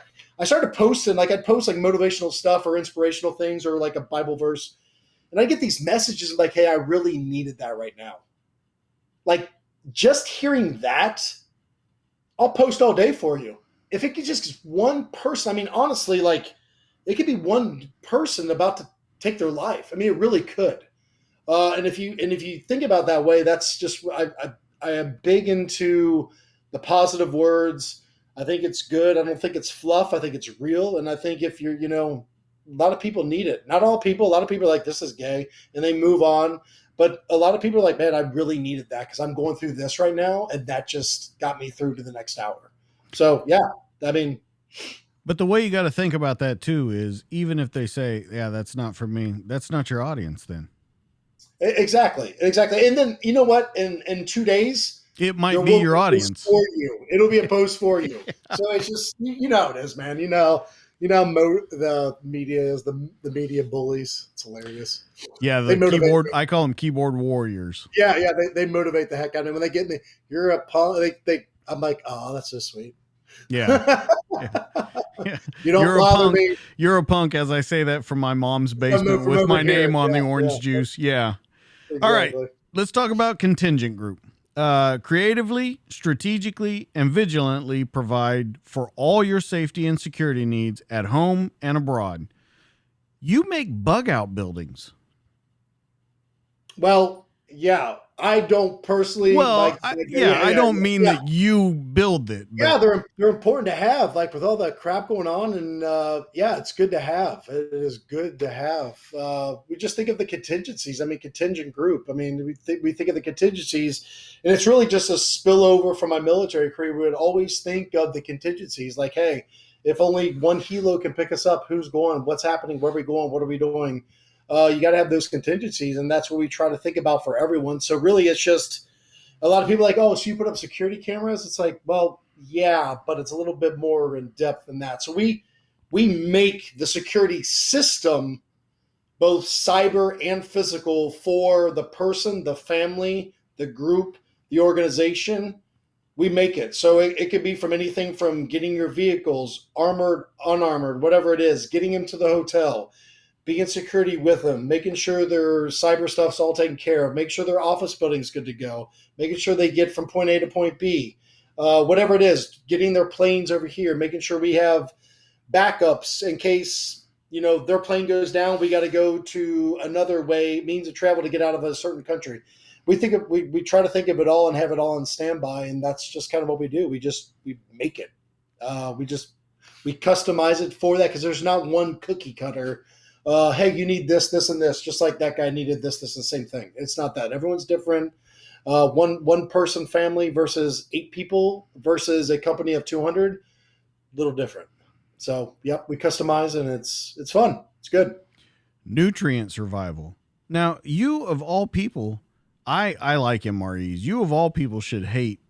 started posting, like I'd post like motivational stuff or inspirational things or like a Bible verse. And I get these messages like, hey, I really needed that right now. Like just hearing that, I'll post all day for you. If it could just one person, I mean, honestly, like it could be one person about to take their life. I mean, it really could. And if you think about that way, that's just, I am big into the positive words. I think it's good. I don't think it's fluff. I think it's real. And I think if you're, a lot of people need it. Not all people. A lot of people are like, this is gay, and they move on. But a lot of people are like, man, I really needed that because I'm going through this right now, and that just got me through to the next hour. So, yeah, I mean. But the way you got to think about that, too, is even if they say, yeah, that's not for me, that's not your audience then. Exactly. And then, you know what? In 2 days, it might be your audience for you. It'll be a post for you. So it's just, you know it is, man. The media is the media bullies. It's hilarious. Yeah, I call them keyboard warriors. Yeah, they motivate the heck out of me. When they get me, you're a punk. I'm like, oh, that's so sweet. Yeah. Yeah. You don't bother me. You're a punk, as I say that from my mom's basement with my name on the orange juice. Yeah. Exactly. All right. Let's talk about Contingent Group. Creatively, strategically, and vigilantly provide for all your safety and security needs at home and abroad. You make bug out buildings. Well, Yeah, I don't personally Well, like. I don't mean Yeah. that you build it, but Yeah, they're important to have. Like with all that crap going on, and yeah, it's good to have. It is good to have. We just think of the contingencies. I mean, contingent group. I mean, we think of the contingencies, and it's really just a spillover from my military career. We would always think of the contingencies, like, hey, if only one helo can pick us up, who's going? What's happening? Where are we going? What are we doing? You got to have those contingencies, and that's what we try to think about for everyone. So really, it's just a lot of people are like, oh, so you put up security cameras? It's like, well, yeah, but it's a little bit more in depth than that. So we make the security system both cyber and physical for the person, the family, the group, the organization. We make it. So it could be from anything from getting your vehicles armored, unarmored, whatever it is, getting them to the hotel, being in security with them, making sure their cyber stuff's all taken care of, make sure their office building's good to go, making sure they get from point A to point B, whatever it is, getting their planes over here, making sure we have backups in case their plane goes down. We got to go to another way means of travel to get out of a certain country. We try to think of it all and have it all on standby, and that's just kind of what we do. We make it. We customize it for that because there's not one cookie cutter. Hey, you need this, this, and this, just like that guy needed this, and the same thing. It's not that. Everyone's different. One person family versus 8 people versus a company of 200, little different. So, yep, we customize and it's fun. It's good. nutrient survival. Now, you of all people, I like MREs. You of all people should hate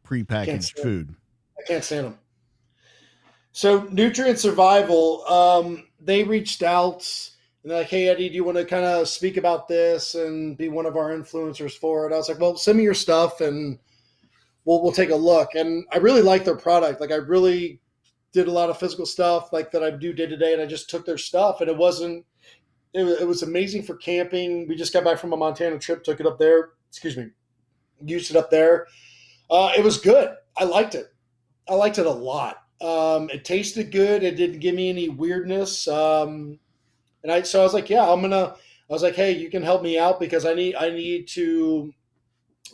prepackaged food. I can't stand them. So, nutrient survival, they reached out and they're like, hey, Eddie, do you want to kind of speak about this and be one of our influencers for it? I was like, well, send me your stuff and we'll take a look. And I really like their product. Like, I really did a lot of physical stuff like that I do day to day, and I just took their stuff, and it was amazing for camping. We just got back from a Montana trip, took it up there. Excuse me, used it up there. It was good. I liked it. I liked it a lot. It tasted good. It didn't give me any weirdness. So I was like, yeah, I was like, hey, you can help me out because I need to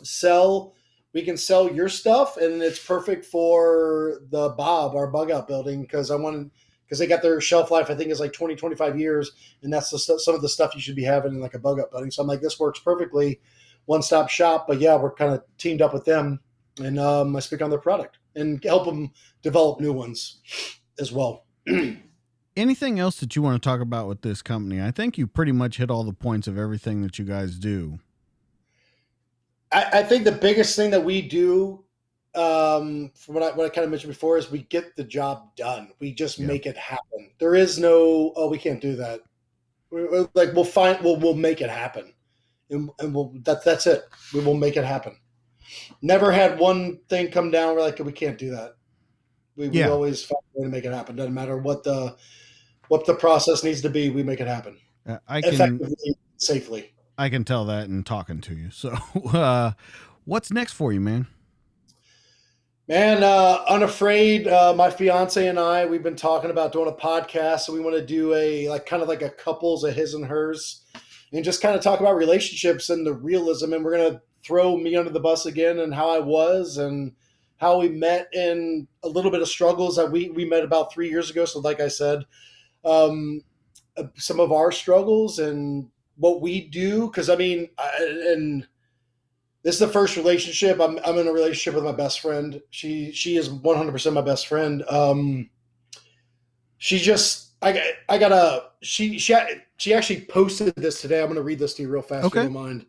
sell. We can sell your stuff, and it's perfect for the Bob, our bug out building, because they got their shelf life, I think, is like 20, 25 years, and that's some of the stuff you should be having in like a bug out building. So I'm like, this works perfectly, one-stop shop. But yeah, we're kind of teamed up with them, and I speak on their product and help them develop new ones as well. Anything else that you want to talk about with this company? I think you pretty much hit all the points of everything that you guys do. I think the biggest thing that we do, from what I kind of mentioned before, is we get the job done. We just make it happen. There is no, oh, we can't do that. We'll make it happen, and that's it. We will make it happen. Never had one thing come down. We're like, we can't do that. We always find a way to make it happen. Doesn't matter what the process needs to be. We make it happen effectively, safely. I can tell that in talking to you. So, what's next for you, man? Man, Unafraid, my fiance and I, we've been talking about doing a podcast. So we want to do kind of like a couples, a his and hers, and just kind of talk about relationships and the realism. And we're going to throw me under the bus again and how I was and how we met, and a little bit of struggles that we met about 3 years ago. So like I said, some of our struggles and what we do. Cause I mean, and this is the first relationship. I'm in a relationship with my best friend. She is 100% my best friend. She actually posted this today. I'm going to read this to you real fast. Okay. If you don't mind.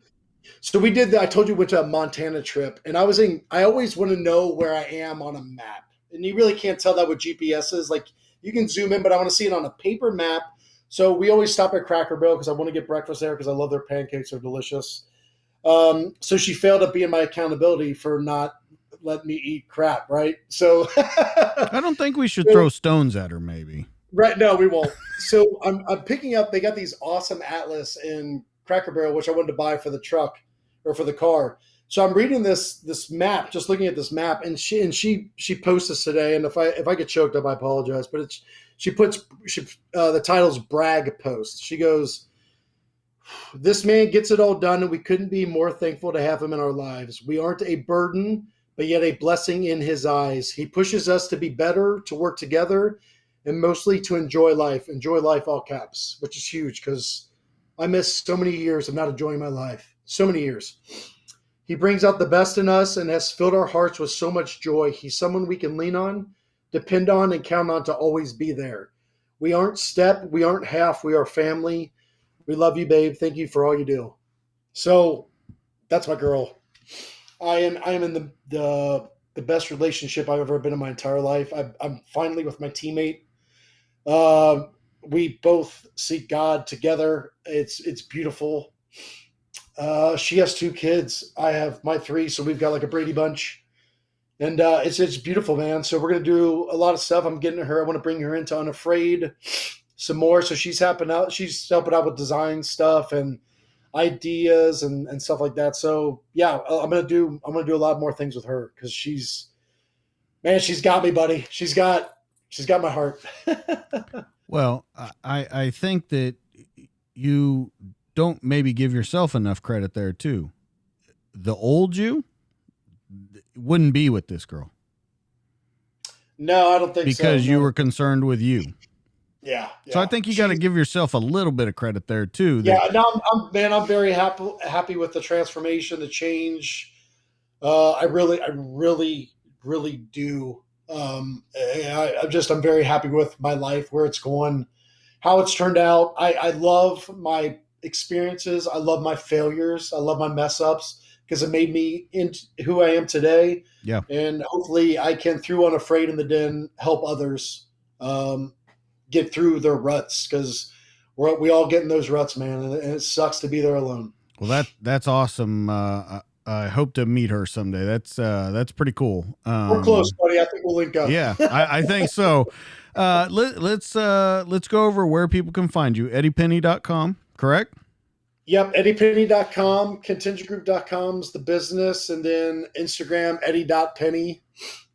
So we did that. I told you we went to a Montana trip, and I always want to know where I am on a map. And you really can't tell that with GPS is. Like, you can zoom in, but I want to see it on a paper map. So we always stop at Cracker Barrel because I want to get breakfast there because I love their pancakes. They're delicious. So she failed at being my accountability for not letting me eat crap, right? So I don't think we should throw stones at her, maybe. Right. No, we won't. So I'm picking up, they got these awesome Atlas in Cracker Barrel, which I wanted to buy for the truck or for the car. So I'm reading this map, just looking at this map, and she posts this today. And if I get choked up, I apologize. But the title's brag post. She goes, This man gets it all done, and we couldn't be more thankful to have him in our lives. We aren't a burden, but yet a blessing in his eyes. He pushes us to be better, to work together, and mostly to enjoy life. Enjoy life, all caps, which is huge because I missed so many years of not enjoying my life. So many years. He brings out the best in us and has filled our hearts with so much joy. He's someone we can lean on, depend on, and count on to always be there. We aren't step, we aren't half, we are family. We love you, babe. Thank you for all you do. So that's my girl. I am in the best relationship I've ever been in my entire life. I'm finally with my teammate. We both seek God together. It's beautiful. She has 2 kids. I have my 3, so we've got like a Brady Bunch. And it's beautiful, man. So we're going to do a lot of stuff. I'm getting her. I want to bring her into Unafraid some more. So she's helping out. She's helping out with design stuff and ideas and stuff like that. So yeah, I'm going to do a lot more things with her because she's got me, buddy. She's got my heart. Well, I think that you don't maybe give yourself enough credit there too. The old you wouldn't be with this girl. No, I don't think so. Because you were concerned with you. Yeah. So I think you got to give yourself a little bit of credit there too. Yeah. No, I'm very happy with the transformation, the change. I really do. I'm very happy with my life, where it's going, how it's turned out. I love my experiences. I love my failures. I love my mess ups because it made me into who I am today. Yeah. And hopefully I can, through Unafraid in the Den, help others get through their ruts, because we all get in those ruts, man. And it sucks to be there alone. Well, that's awesome. I hope to meet her someday. That's pretty cool. We're close, buddy. I think we'll link up. Yeah, I think so. Let's go over where people can find you. Eddiepinny.com, correct? Yep, Eddiepinny.com, contingentgroup.com is the business, and then Instagram, Eddie.Penny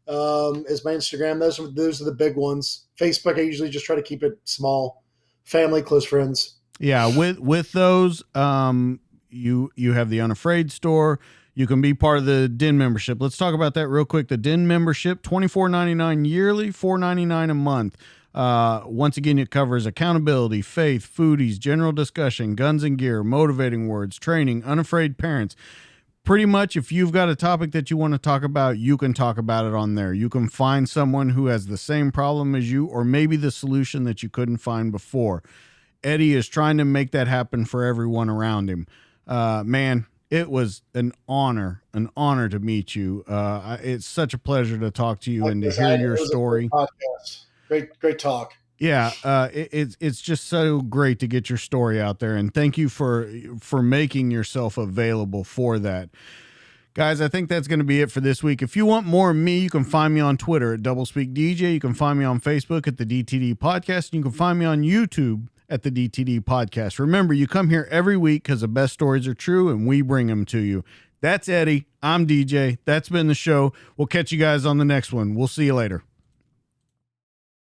is my Instagram. Those are the big ones. Facebook, I usually just try to keep it small. Family, close friends. Yeah, with those, you have the Unafraid store. You can be part of the Den membership. Let's talk about that real quick. The Den membership, $24.99 yearly, $4.99 a month. Once again, it covers accountability, faith, foodies, general discussion, guns and gear, motivating words, training, unafraid parents. Pretty much, if you've got a topic that you want to talk about, you can talk about it on there. You can find someone who has the same problem as you, or maybe the solution that you couldn't find before. Eddie is trying to make that happen for everyone around him. Man, it was an honor to meet you. It's such a pleasure to talk to you and to hear your story. Great talk. Yeah, it's just so great to get your story out there, and thank you for making yourself available for that. Guys, I think that's going to be it for this week. If you want more of me, you can find me on Twitter at DoublespeakDJ. You can find me on Facebook at the DTD Podcast, and you can find me on YouTube at the DTD Podcast. Remember, you come here every week because the best stories are true, and we bring them to you. That's Eddie. I'm DJ. That's been the show. We'll catch you guys on the next one. We'll see you later.